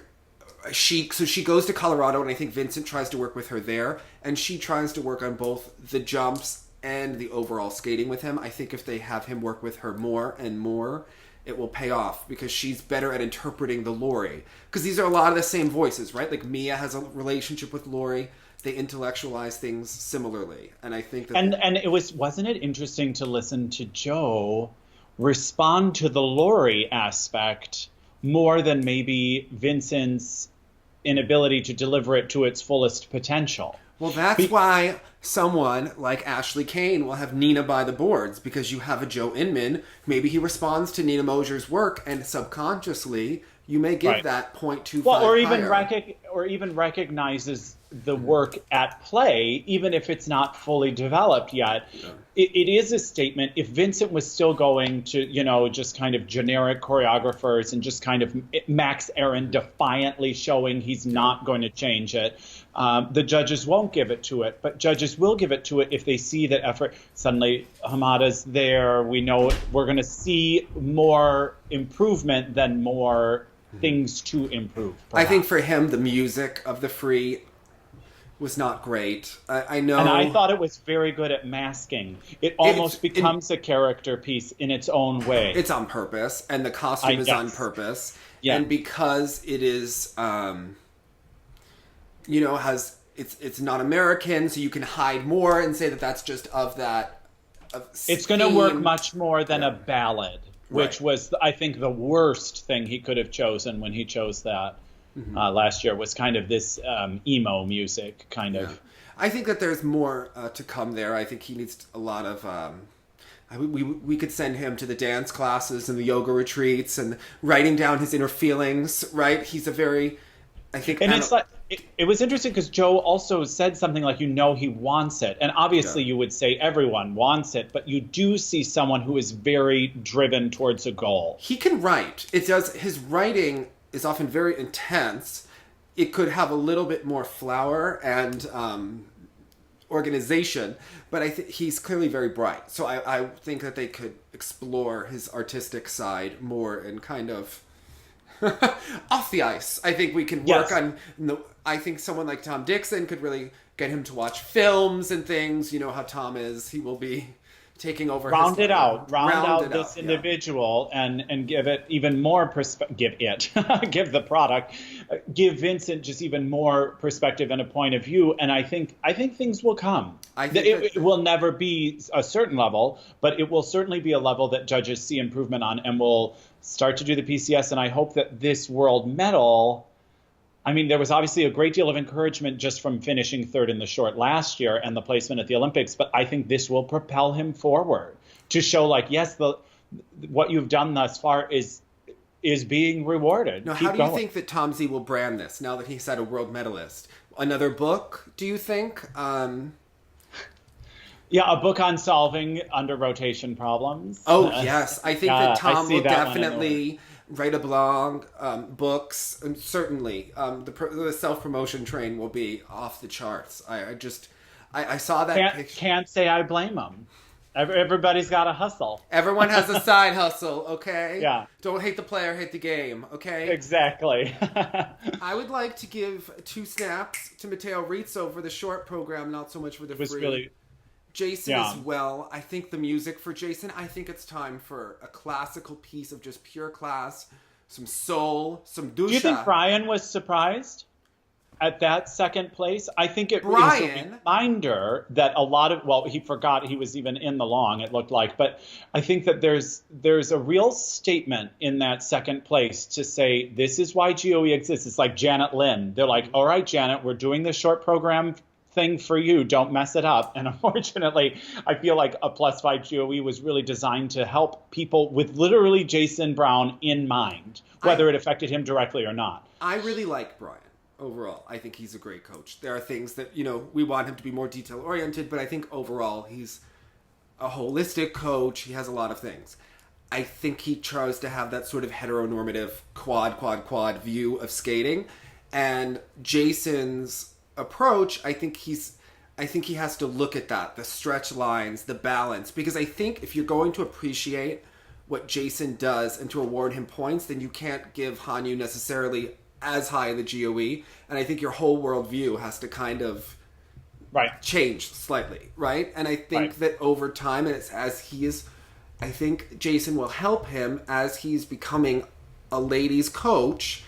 Speaker 1: she goes to Colorado, and I think Vincent tries to work with her there, and she tries to work on both the jumps and the overall skating with him. I think if they have him work with her more and more, it will pay off, because she's better at interpreting the Lori. Because these are a lot of the same voices, right? Like Mia has a relationship with Lori. They intellectualize things similarly, and I think that.
Speaker 2: And it wasn't it interesting to listen to Joe respond to the Lori aspect more than maybe Vincent's inability to deliver it to its fullest potential.
Speaker 1: Well, that's why someone like Ashley Kane will have Nina by the boards, because you have a Joe Inman. Maybe he responds to Nina Moser's work, and subconsciously you may give that 0.25
Speaker 2: or even recognizes the work at play, even if it's not fully developed yet. Yeah. It is a statement. If Vincent was still going to, just kind of generic choreographers and just kind of Max Aaron defiantly showing he's not going to change it, the judges won't give it to it. But judges will give it to it if they see that effort. Suddenly, Hamada's there. We know we're going to see more improvement than more things to improve. Perhaps.
Speaker 1: I think for him, the music of the free was not great. I know.
Speaker 2: And I thought it was very good at masking. It almost becomes a character piece in its own way.
Speaker 1: It's on purpose, and the costume is on purpose. Yeah. And because it is, has it's not American, so you can hide more and say that that's just of that.
Speaker 2: It's going to work much more than a ballad, which was, I think, the worst thing he could have chosen when he chose that last year, was kind of this emo music kind of.
Speaker 1: I think that there's more to come there. I think he needs a lot of... we could send him to the dance classes and the yoga retreats and writing down his inner feelings, right? He's a very...
Speaker 2: And it's like... It was interesting because Joe also said something like, he wants it. And obviously you would say everyone wants it, but you do see someone who is very driven towards a goal.
Speaker 1: He can write. His writing is often very intense. It could have a little bit more flower and organization, but I think he's clearly very bright. So I think that they could explore his artistic side more and kind of off the ice. I think we can work on... I think someone like Tom Dixon could really get him to watch films and things. You know how Tom is. He will be taking over.
Speaker 2: Round out this individual and give it even more perspective. Give the product. Give Vincent just even more perspective and a point of view. And I think things will come. It will never be a certain level, but it will certainly be a level that judges see improvement on and will start to do the PCS. And I hope that this world medal... I mean, there was obviously a great deal of encouragement just from finishing third in the short last year and the placement at the Olympics, but I think this will propel him forward to show, like, yes, what you've done thus far is being rewarded.
Speaker 1: Now, how do you think that Tom Z will brand this now that he's had a world medalist? Another book, do you think?
Speaker 2: Yeah, a book on solving under rotation problems.
Speaker 1: Oh, yes. I think that Tom will definitely... write a blog, books, and certainly the self-promotion train will be off the charts. I saw that picture.
Speaker 2: Can't say I blame him. Everybody's got a hustle.
Speaker 1: Everyone has a side hustle, okay?
Speaker 2: Yeah.
Speaker 1: Don't hate the player, hate the game, okay?
Speaker 2: Exactly.
Speaker 1: I would like to give 2 snaps to Matteo Rizzo for the short program, not so much for the free. Jason as well. I think the music for Jason, I think it's time for a classical piece of just pure class, some soul, some dusha.
Speaker 2: Do you think Brian was surprised at that second place? I think it was a reminder that a lot of, he forgot he was even in the long, it looked like, but I think that there's a real statement in that second place to say, this is why GOE exists. It's like Janet Lynn. They're like, all right, Janet, we're doing the short program thing for you, don't mess it up. And unfortunately, I feel like a +5 GOE was really designed to help people with literally Jason Brown in mind, whether it affected him directly or not.
Speaker 1: I really like Brian overall. I think he's a great coach. There are things that, we want him to be more detail oriented, but I think overall he's a holistic coach. He has a lot of things. I think he tries to have that sort of heteronormative quad view of skating, and Jason's approach, I think he has to look at that, the stretch lines, the balance, because I think if you're going to appreciate what Jason does and to award him points, then you can't give Hanyu necessarily as high in the GOE, and I think your whole worldview has to kind of change slightly, right? And I think that over time, and I think Jason will help him as he's becoming a ladies coach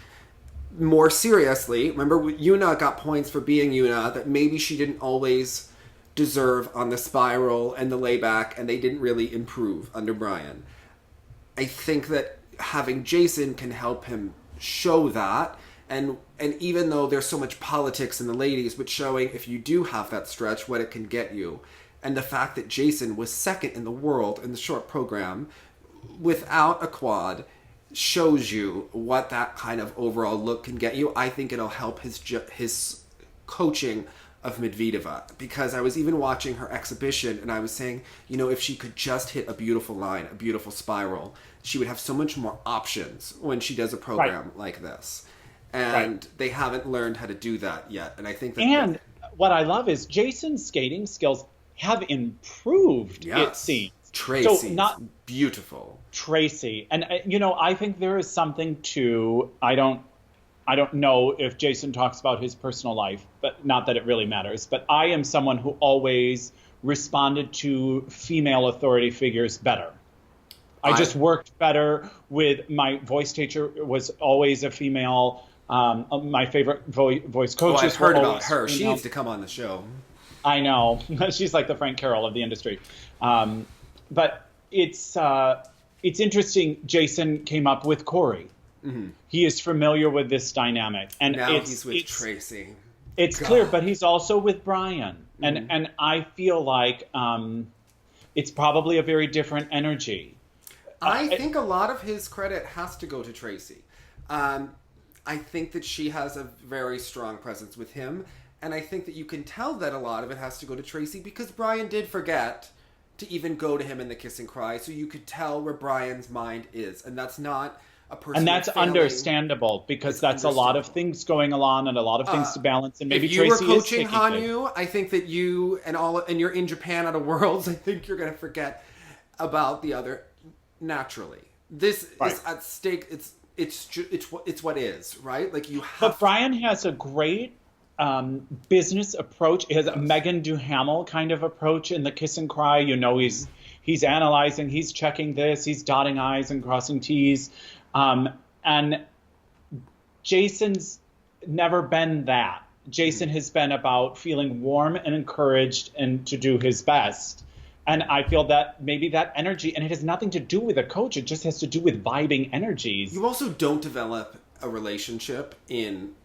Speaker 1: more seriously. Remember, Yuna got points for being Yuna that maybe she didn't always deserve on the spiral and the layback, and they didn't really improve under Brian. I think that having Jason can help him show that, and even though there's so much politics in the ladies, but showing if you do have that stretch, what it can get you. And the fact that Jason was second in the world in the short program without a quad shows you what that kind of overall look can get you. I think it'll help his coaching of Medvedeva, because I was even watching her exhibition and I was saying, if she could just hit a beautiful line, a beautiful spiral, she would have so much more options when she does a program like this. And they haven't learned how to do that yet. And I think that...
Speaker 2: what I love is Jason's skating skills have improved, it seems.
Speaker 1: Tracy, beautiful.
Speaker 2: Tracy. And, I think there is something to, I don't know if Jason talks about his personal life, but not that it really matters. But I am someone who always responded to female authority figures better. I just worked better with my voice teacher was always a female. My favorite voice coaches.
Speaker 1: Oh, I've heard about her. She needs to come on the show.
Speaker 2: I know. She's like the Frank Carroll of the industry. But it's interesting. Jason came up with Corey. Mm-hmm. He is familiar with this dynamic. And
Speaker 1: now he's with Tracy.
Speaker 2: It's clear, but he's also with Brian. Mm-hmm. And I feel like it's probably a very different energy.
Speaker 1: I think a lot of his credit has to go to Tracy. I think that she has a very strong presence with him. And I think that you can tell that a lot of it has to go to Tracy because Brian did forget to even go to him in the kiss and cry. So you could tell where Brian's mind is. And that's not a personal
Speaker 2: And that's
Speaker 1: failing.
Speaker 2: Understandable because that's a lot of things going on and a lot of things to balance. And maybe
Speaker 1: if you
Speaker 2: Tracy
Speaker 1: were coaching
Speaker 2: is taking
Speaker 1: Hanyu, I think that you and you're in Japan at a Worlds, I think you're going to forget about the other naturally. This is at stake. It's what is, right? Like you have.
Speaker 2: But Brian has a great business approach. He has a Megan Duhamel kind of approach in the kiss and cry. You know, he's analyzing, he's checking this, he's dotting I's and crossing T's. And Jason's never been that. Jason has been about feeling warm and encouraged and to do his best. And I feel that maybe that energy, and it has nothing to do with a coach, it just has to do with vibing energies.
Speaker 1: You also don't develop a relationship in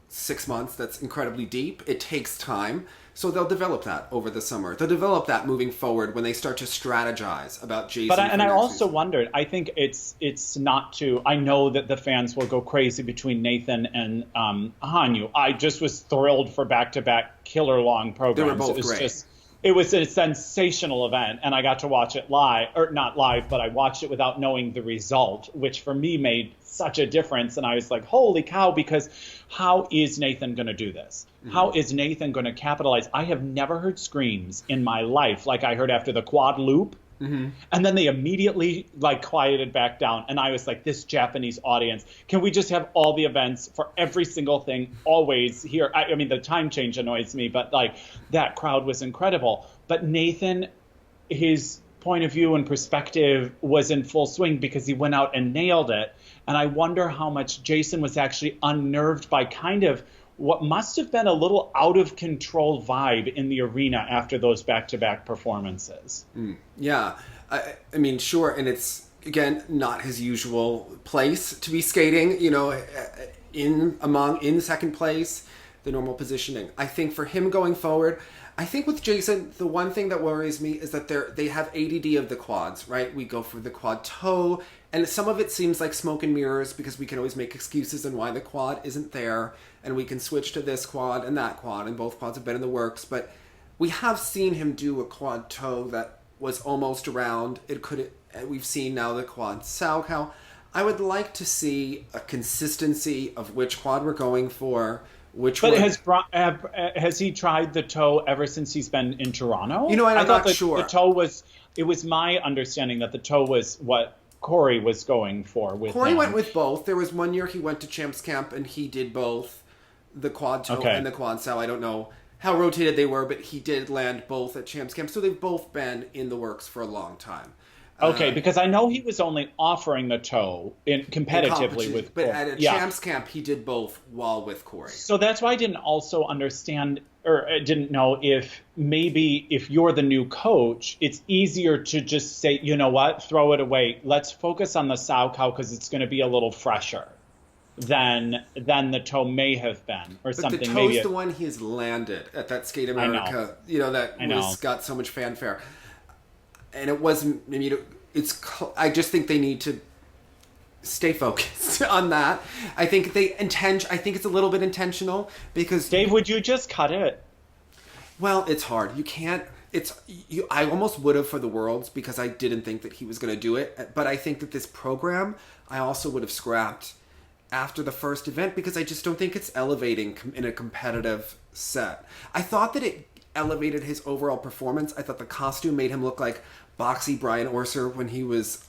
Speaker 1: 6 months that's incredibly deep. It takes time. So they'll develop that over the summer. They'll develop that moving forward when they start to strategize about Jason.
Speaker 2: But I also wondered, I think it's not to, I know that the fans will go crazy between Nathan and Hanyu. I just was thrilled for back-to-back killer long programs.
Speaker 1: They were both great.
Speaker 2: It was a sensational event, and I got to watch it live, or not live, but I watched it without knowing the result, which for me made such a difference. And I was like, holy cow, because how is Nathan going to do this? Mm-hmm. How is Nathan going to capitalize? I have never heard screams in my life like I heard after the quad loop. Mm-hmm. And then they immediately quieted back down. And I was like, this Japanese audience, can we just have all the events for every single thing always here? I mean, the time change annoys me, but that crowd was incredible. But Nathan, his point of view and perspective was in full swing because he went out and nailed it. And I wonder how much Jason was actually unnerved by kind of what must have been a little out of control vibe in the arena after those back-to-back performances.
Speaker 1: Yeah, I mean, sure, and it's again not his usual place to be skating. You know, in second place, the normal positioning. I think for him going forward, I think with Jason, the one thing that worries me is that they have ADD of the quads, right? We go for the quad toe, and some of it seems like smoke and mirrors because we can always make excuses on why the quad isn't there. And we can switch to this quad and that quad, and both quads have been in the works. But we have seen him do a quad toe that was almost around. We've seen now the quad Salchow. I would like to see a consistency of which quad we're going for.
Speaker 2: Has he tried the toe ever since he's been in Toronto?
Speaker 1: You know, I'm not sure.
Speaker 2: The toe was. It was my understanding that the toe was what Corey was going for with
Speaker 1: Corey
Speaker 2: him.
Speaker 1: went with both. There was one year he went to Champs Camp and he did both the quad toe and the quad sow. I don't know how rotated they were, but he did land both at Champs Camp. So they've both been in the works for a long time.
Speaker 2: Okay, because I know he was only offering the toe competitively with Corey.
Speaker 1: But at a Champs Camp, he did both while with Corey.
Speaker 2: So that's why I didn't also understand or didn't know if maybe if you're the new coach, it's easier to just say, you know what, throw it away. Let's focus on the Salchow because it's going to be a little fresher than the toe may have been or something.
Speaker 1: But the toe's the one he has landed at that Skate America, got so much fanfare. And it wasn't, I just think they need to stay focused on that. I think it's a little bit intentional because...
Speaker 2: Dave, would you just cut it?
Speaker 1: Well, it's hard. You can't... I almost would have for the Worlds because I didn't think that he was going to do it. But I think that this program, I also would have scrapped after the first event because I just don't think it's elevating in a competitive set. I thought that it elevated his overall performance. I thought the costume made him look like boxy Brian Orser when he was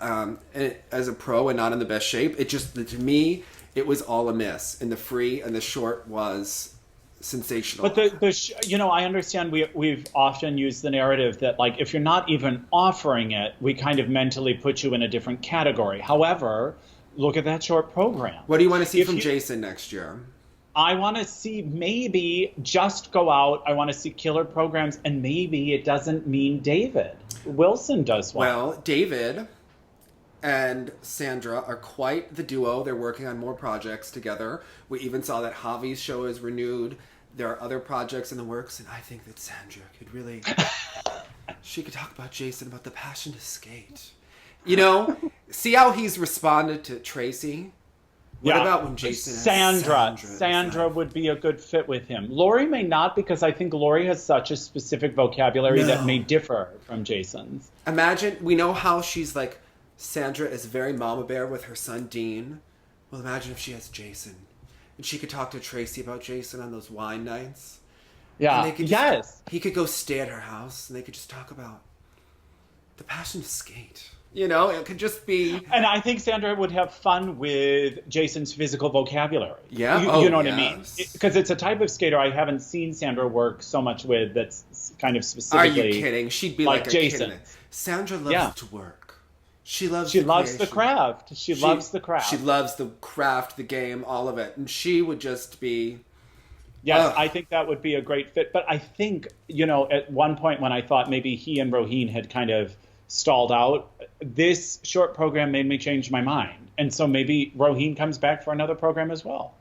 Speaker 1: as a pro and not in the best shape. It just, to me, it was all a miss. And the free and the short was sensational.
Speaker 2: But I understand we've often used the narrative that if you're not even offering it, we kind of mentally put you in a different category. However, look at that short program.
Speaker 1: What do you want to see from Jason next year?
Speaker 2: I want to see maybe just go out. I want to see killer programs, and maybe it doesn't mean David Wilson does well.
Speaker 1: Well, David and Sandra are quite the duo. They're working on more projects together. We even saw that Javi's show is renewed. There are other projects in the works, and I think that Sandra could really... she could talk about Jason, about the passion to skate. You know, see how he's responded to Tracy? What about when Jason
Speaker 2: Sandra would be a good fit with him. Lori may not, because I think Lori has such a specific vocabulary that may differ from Jason's.
Speaker 1: Imagine, we know how she's like, Sandra is very mama bear with her son Dean. Well, imagine if she has Jason. And she could talk to Tracy about Jason on those wine nights.
Speaker 2: Yeah,
Speaker 1: he could go stay at her house, and they could just talk about the passion to skate. You know, it could just be...
Speaker 2: And I think Sandra would have fun with Jason's physical vocabulary.
Speaker 1: Yeah?
Speaker 2: You know what I mean? Because it's a type of skater I haven't seen Sandra work so much with that's kind of specifically...
Speaker 1: Are you kidding? She'd be like a
Speaker 2: Jason.
Speaker 1: kid. Sandra loves to work. She loves
Speaker 2: the craft. She loves the craft.
Speaker 1: She loves the craft, the game, all of it. And she would just be...
Speaker 2: Yes, I think that would be a great fit. But I think, you know, at one point when I thought maybe he and Roheen had kind of stalled out, this short program made me change my mind. And so maybe Roheen comes back for another program as well.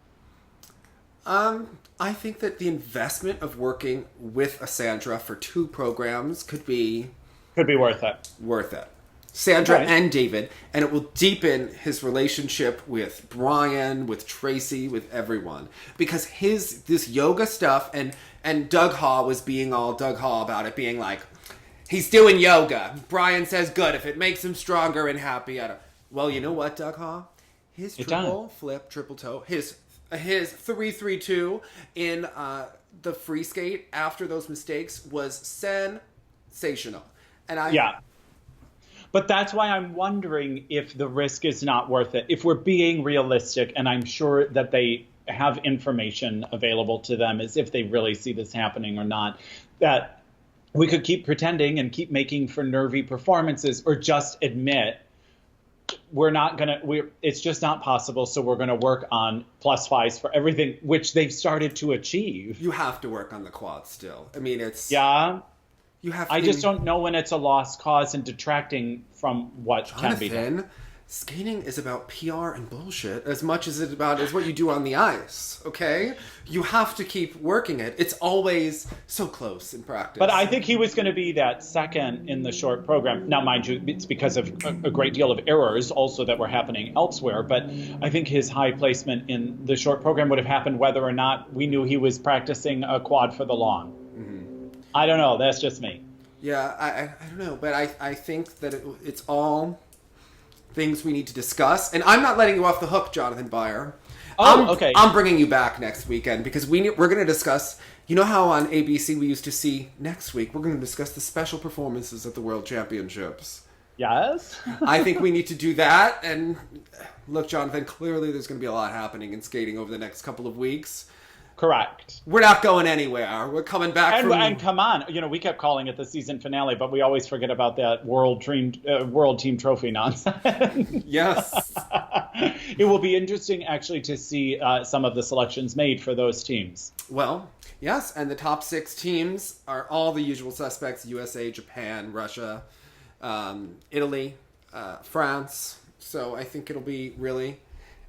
Speaker 1: I think that the investment of working with a Sandra for 2 programs could be
Speaker 2: worth it.
Speaker 1: Sandra and David, and it will deepen his relationship with Brian, with Tracy, with everyone. Because this yoga stuff, and Doug Haw was being all Doug Haw about it, being like, he's doing yoga. Brian says, good, if it makes him stronger and happy. Well, you know what, Doug Haw? His triple flip, triple toe, his 3-3-2 in the free skate after those mistakes was sensational. And
Speaker 2: But that's why I'm wondering if the risk is not worth it. If we're being realistic, and I'm sure that they have information available to them as if they really see this happening or not, that we could keep pretending and keep making for nervy performances, or just admit it's just not possible, so we're going to work on +5s for everything, which they've started to achieve.
Speaker 1: You have to work on the quad still. I mean, it's...
Speaker 2: Yeah.
Speaker 1: I
Speaker 2: just don't know when it's a lost cause and detracting from what can be done.
Speaker 1: Skating is about PR and bullshit as much as it's about what you do on the ice, okay? You have to keep working it. It's always so close in practice.
Speaker 2: But I think he was going to be that second in the short program. Now, mind you, it's because of a great deal of errors also that were happening elsewhere. But I think his high placement in the short program would have happened whether or not we knew he was practicing a quad for the long. Mm-hmm. I don't know. That's just me.
Speaker 1: Yeah, I don't know. But I think that it's all things we need to discuss. And I'm not letting you off the hook, Jonathan Byer.
Speaker 2: Okay.
Speaker 1: I'm bringing you back next weekend because we're going to discuss, you know how on ABC we used to see next week, we're going to discuss the special performances at the World Championships.
Speaker 2: Yes.
Speaker 1: I think we need to do that. And look, Jonathan, clearly there's going to be a lot happening in skating over the next couple of weeks.
Speaker 2: Correct.
Speaker 1: We're not going anywhere. We're coming back
Speaker 2: and come on, we kept calling it the season finale, but we always forget about that world team trophy nonsense.
Speaker 1: Yes.
Speaker 2: It will be interesting actually to see some of the selections made for those teams.
Speaker 1: Well, yes, and the top 6 teams are all the usual suspects: USA, Japan, Russia, Italy, France. So I think it'll be really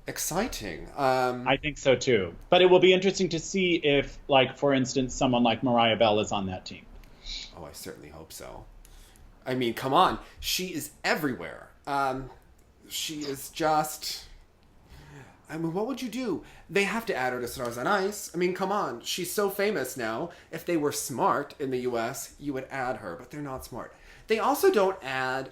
Speaker 1: exciting.
Speaker 2: I think so too. But it will be interesting to see if, like, for instance, someone like Mariah Bell is on that team.
Speaker 1: Oh, I certainly hope so. I mean, come on. She is everywhere. She is just... I mean, what would you do? They have to add her to Stars on Ice. I mean, come on. She's so famous now. If they were smart in the U.S., you would add her, but they're not smart. They also don't add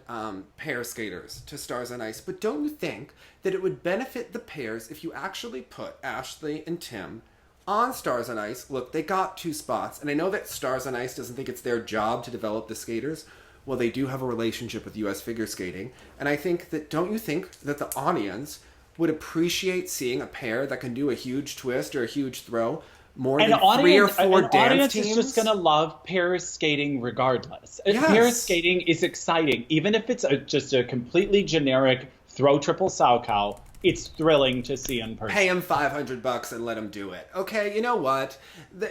Speaker 1: pair skaters to Stars on Ice, but don't you think that it would benefit the pairs if you actually put Ashley and Tim on Stars on Ice? Look, they got 2 spots, and I know that Stars on Ice doesn't think it's their job to develop the skaters. Well, they do have a relationship with U.S. figure skating, and I think that, don't you think that the audience would appreciate seeing a pair that can do a huge twist or a huge throw more than 3 or 4 dance
Speaker 2: audience
Speaker 1: teams?
Speaker 2: Is just going to love pair skating regardless.
Speaker 1: Yes.
Speaker 2: Pair skating is exciting. Even if it's just a completely generic throw triple sow cow, it's thrilling to see in person.
Speaker 1: Pay him $500 and let him do it. Okay, you know what?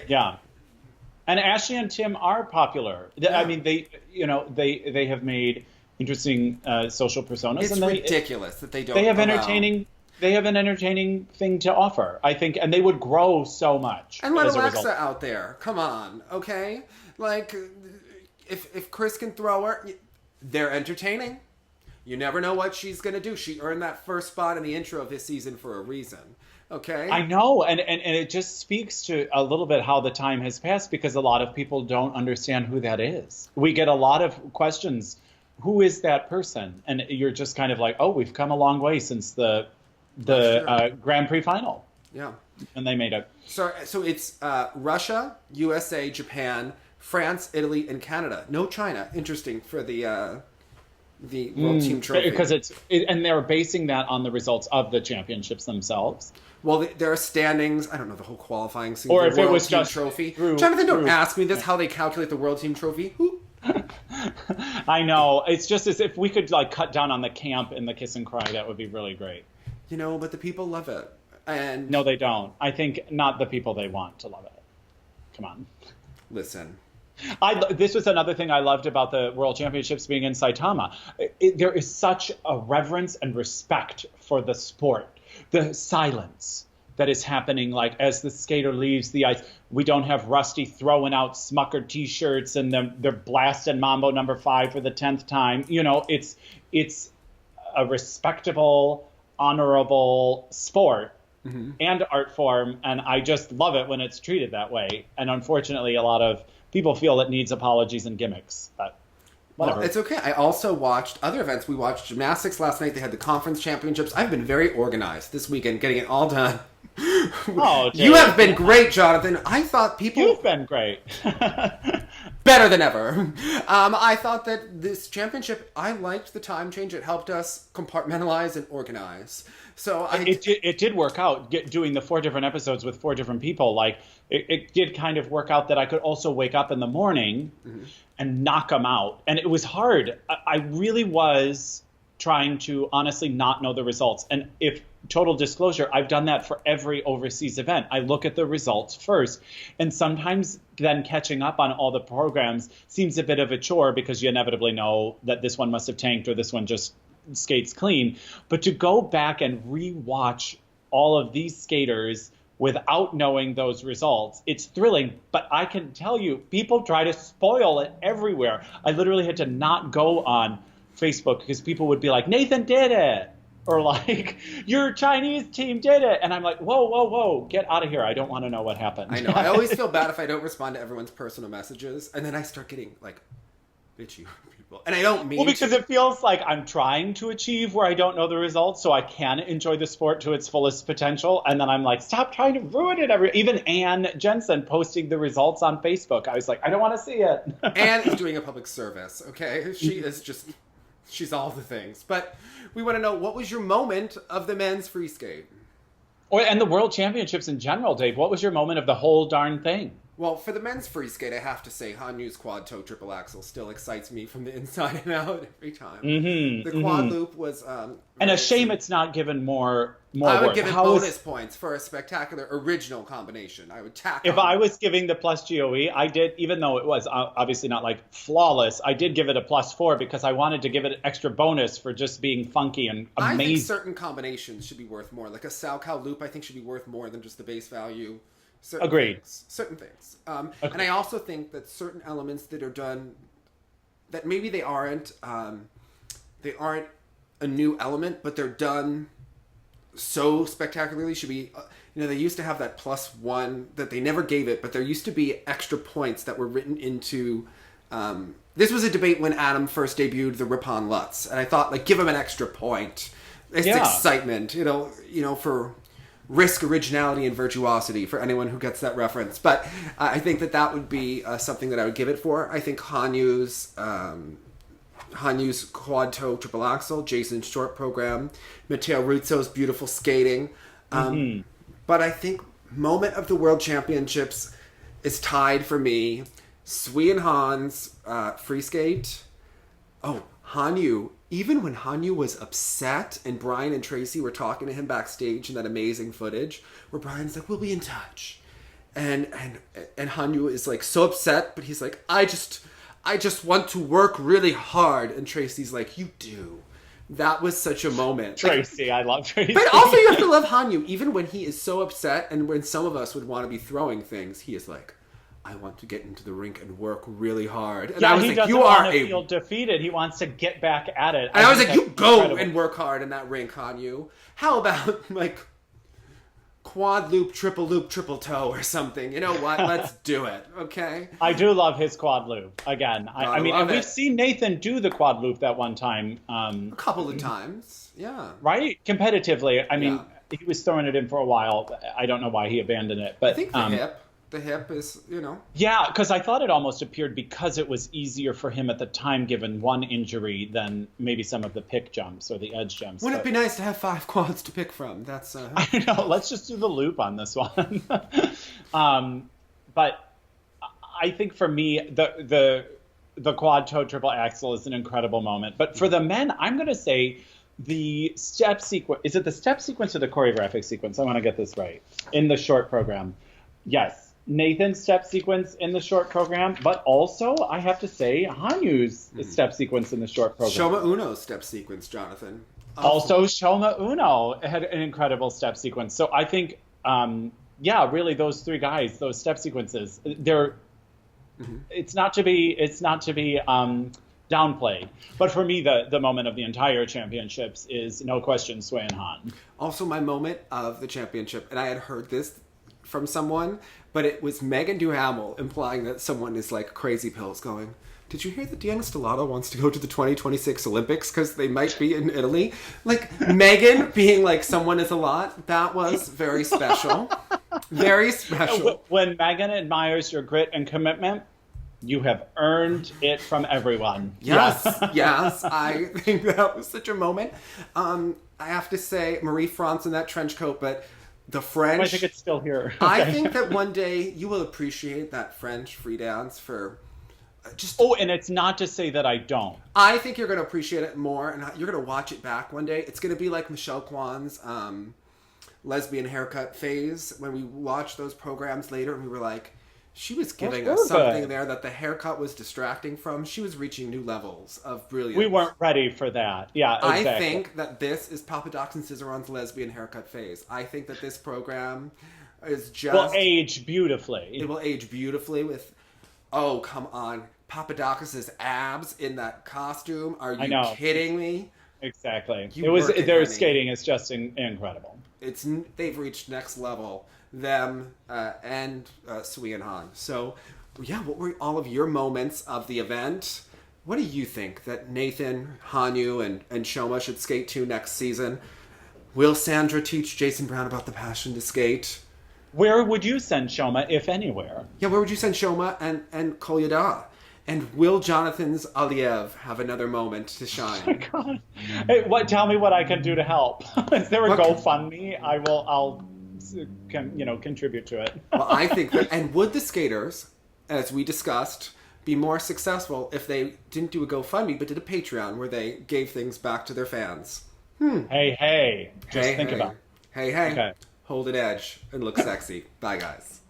Speaker 2: Yeah. And Ashley and Tim are popular.
Speaker 1: Yeah.
Speaker 2: I mean, they have made interesting social personas.
Speaker 1: It's ridiculous that they don't.
Speaker 2: They have an entertaining thing to offer, I think, and they would grow so much.
Speaker 1: And let Alexa out there. Come on, okay? Like, if Chris can throw her, they're entertaining. You never know what she's going to do. She earned that first spot in the intro of this season for a reason. Okay?
Speaker 2: I know, and it just speaks to a little bit how the time has passed, because a lot of people don't understand who that is. We get a lot of questions. Who is that person? And you're just kind of like, oh, we've come a long way since the Grand Prix final.
Speaker 1: Yeah.
Speaker 2: And they made it.
Speaker 1: So it's Russia, USA, Japan, France, Italy, and Canada. No China. Interesting for the World Team Trophy.
Speaker 2: Because and they're basing that on the results of the championships themselves.
Speaker 1: Well, there are standings. I don't know the whole qualifying scene.
Speaker 2: Or if it was
Speaker 1: Team
Speaker 2: just
Speaker 1: Trophy. Jonathan, don't ask me this. How they calculate the World Team Trophy? Who?
Speaker 2: I know. It's just as if we could cut down on the camp and the kiss and cry. That would be really great.
Speaker 1: But the people love it. And
Speaker 2: no, they don't. I think not the people they want to love it. Come on.
Speaker 1: Listen.
Speaker 2: This was another thing I loved about the World Championships being in Saitama. There is such a reverence and respect for the sport. The silence that is happening, as the skater leaves the ice. We don't have Rusty throwing out Smucker T-shirts and they're blasting Mambo number 5 for the 10th time. It's a respectable, honorable sport and art form, and I just love it when it's treated that way. And unfortunately, a lot of people feel it needs apologies and gimmicks, but whatever.
Speaker 1: Well, it's okay. I also watched other events. We watched gymnastics last night. They had the conference championships. I've been very organized this weekend, getting it all done.
Speaker 2: Oh,
Speaker 1: you have been great, Jonathan. I thought people...
Speaker 2: You've been great.
Speaker 1: Better than ever. I thought that this championship, I liked the time change. It helped us compartmentalize and organize. So
Speaker 2: it did work out, doing the 4 different episodes with 4 different people. It did kind of work out that I could also wake up in the morning and knock them out. And it was hard. I really was trying to honestly not know the results. And if total disclosure, I've done that for every overseas event. I look at the results first. And sometimes then catching up on all the programs seems a bit of a chore, because you inevitably know that this one must have tanked or this one just skates clean. But to go back and rewatch all of these skaters without knowing those results, it's thrilling. But I can tell you, people try to spoil it everywhere. I literally had to not go on Facebook because people would be like, Nathan did it, or your Chinese team did it, and I'm like, whoa, get out of here. I don't want to know what happened.
Speaker 1: I know. I always feel bad if I don't respond to everyone's personal messages, and then I start getting bitchy people, and I don't mean
Speaker 2: because it feels like I'm trying to achieve where I don't know the results, so I can enjoy the sport to its fullest potential, and then I'm like, stop trying to ruin it. Even Ann Jensen posting the results on Facebook, I was like, I don't want to see it.
Speaker 1: Ann is doing a public service, okay? She is just... She's all the things. But we want to know, what was your moment of the men's free skate?
Speaker 2: And the World Championships in general, Dave. What was your moment of the whole darn thing?
Speaker 1: Well, for the men's free skate, I have to say Hanyu's quad toe triple axel still excites me from the inside and out every time. The quad loop was...
Speaker 2: and a shame it's not given more
Speaker 1: I would
Speaker 2: work.
Speaker 1: give it bonus points for a spectacular original combination. I would tack
Speaker 2: If I was giving the plus GOE, I did, even though it was obviously not flawless, I did give it a +4 because I wanted to give it an extra bonus for just being funky and amazing.
Speaker 1: I think certain combinations should be worth more. Like a Salchow loop, I think should be worth more than just the base value.
Speaker 2: Agreed.
Speaker 1: Certain things. And I also think that certain elements that are done, that maybe they aren't a new element, but they're done so spectacularly, should be, they used to have that +1 that they never gave it, but there used to be extra points that were written into, this was a debate when Adam first debuted the Ripon Lutz, and I thought, give him an extra point. It's excitement, for risk, originality, and virtuosity for anyone who gets that reference. But I think that would be something that I would give it for. I think Hanyu's quad toe triple axel, Jason's short program, Matteo Rizzo's beautiful skating. But I think moment of the World Championships is tied for me. Sui and Han's free skate. Oh, Hanyu, even when Hanyu was upset and Brian and Tracy were talking to him backstage in that amazing footage where Brian's like, we'll be in touch. And Hanyu is like so upset, but he's like, I just want to work really hard. And Tracy's like, you do. That was such a moment.
Speaker 2: Tracy, I love Tracy.
Speaker 1: But also you have to love Hanyu. Even when he is so upset and when some of us would want to be throwing things, he is like, I want to get into the rink and work really hard. And I was
Speaker 2: he
Speaker 1: like,
Speaker 2: doesn't
Speaker 1: you
Speaker 2: want
Speaker 1: are
Speaker 2: to feel defeated. He wants to get back at it.
Speaker 1: And I was like, you go
Speaker 2: incredible.
Speaker 1: and work hard in that rink, Hanyu. How about like quad loop, triple toe or something? You know what? Let's do it. Okay.
Speaker 2: I do love his quad loop. Again, I mean, and we've seen Nathan do the quad loop that one time.
Speaker 1: A couple of times. Yeah.
Speaker 2: Right? Competitively. I mean, he was throwing it in for a while. I don't know why he abandoned it. But
Speaker 1: I think the hip is, you know.
Speaker 2: Yeah, because I thought it almost appeared because it was easier for him at the time, given one injury, than maybe some of the pick jumps or the edge jumps.
Speaker 1: Wouldn't it be nice to have 5 quads to pick from? That's.
Speaker 2: I know. Let's just do the loop on this one. But I think for me, the quad toe triple axel is an incredible moment. But for the men, I'm going to say the step sequence. Is it the step sequence or the choreographic sequence? I want to get this right. In the short program. Yes. Nathan's step sequence in the short program, but also, I have to say, Hanyu's step sequence in the short program.
Speaker 1: Shoma Uno's step sequence, Jonathan.
Speaker 2: Also, Shoma Uno had an incredible step sequence. So I think, really, those 3 guys, those step sequences, they're. It's not to be downplayed. But for me, the moment of the entire championships is no question Sui and Han.
Speaker 1: Also, my moment of the championship, and I had heard this from someone, but it was Megan Duhamel implying that someone is like crazy pills going, did you hear that Deanna Stellato wants to go to the 2026 Olympics because they might be in Italy? Like, Megan being like someone is a lot, that was very special. Very special.
Speaker 2: When Megan admires your grit and commitment, you have earned it from everyone.
Speaker 1: Yes, yes. I think that was such a moment. I have to say, Marie France in that trench coat, but the French.
Speaker 2: I think it's still here. Okay.
Speaker 1: I think that one day you will appreciate that French free dance for just.
Speaker 2: Oh, and it's not to say that I don't.
Speaker 1: I think you're going to appreciate it more, and you're going to watch it back one day. It's going to be like Michelle Kwan's lesbian haircut phase when we watched those programs later, and we were like, she was giving us something there that the haircut was distracting from. She was reaching new levels of brilliance.
Speaker 2: We weren't ready for that. Yeah, exactly.
Speaker 1: I think that this is Papadakis and Cizeron's lesbian haircut phase. I think that this program is just...
Speaker 2: will age beautifully.
Speaker 1: It will age beautifully with... Oh, come on. Papadakis' abs in that costume. Are you kidding me?
Speaker 2: Exactly. Their skating is just incredible.
Speaker 1: They've reached next level. Them and Sui and Han. So, yeah, what were all of your moments of the event? What do you think that Nathan, Hanyu, and Shoma should skate to next season? Will Sandra teach Jason Brown about the passion to skate?
Speaker 2: Where would you send Shoma, if anywhere?
Speaker 1: Yeah, where would you send Shoma and Kolyada? And will Jonathan's Aliev have another moment to shine?
Speaker 2: Oh my God. Hey, tell me what I can do to help. Is there a GoFundMe? I'll contribute to it.
Speaker 1: Well, I think that, and would the skaters, as we discussed, be more successful if they didn't do a GoFundMe but did a Patreon where they gave things back to their fans?
Speaker 2: Hey, just think about it.
Speaker 1: Hey. Okay. Hold it edge and look sexy. Bye, guys.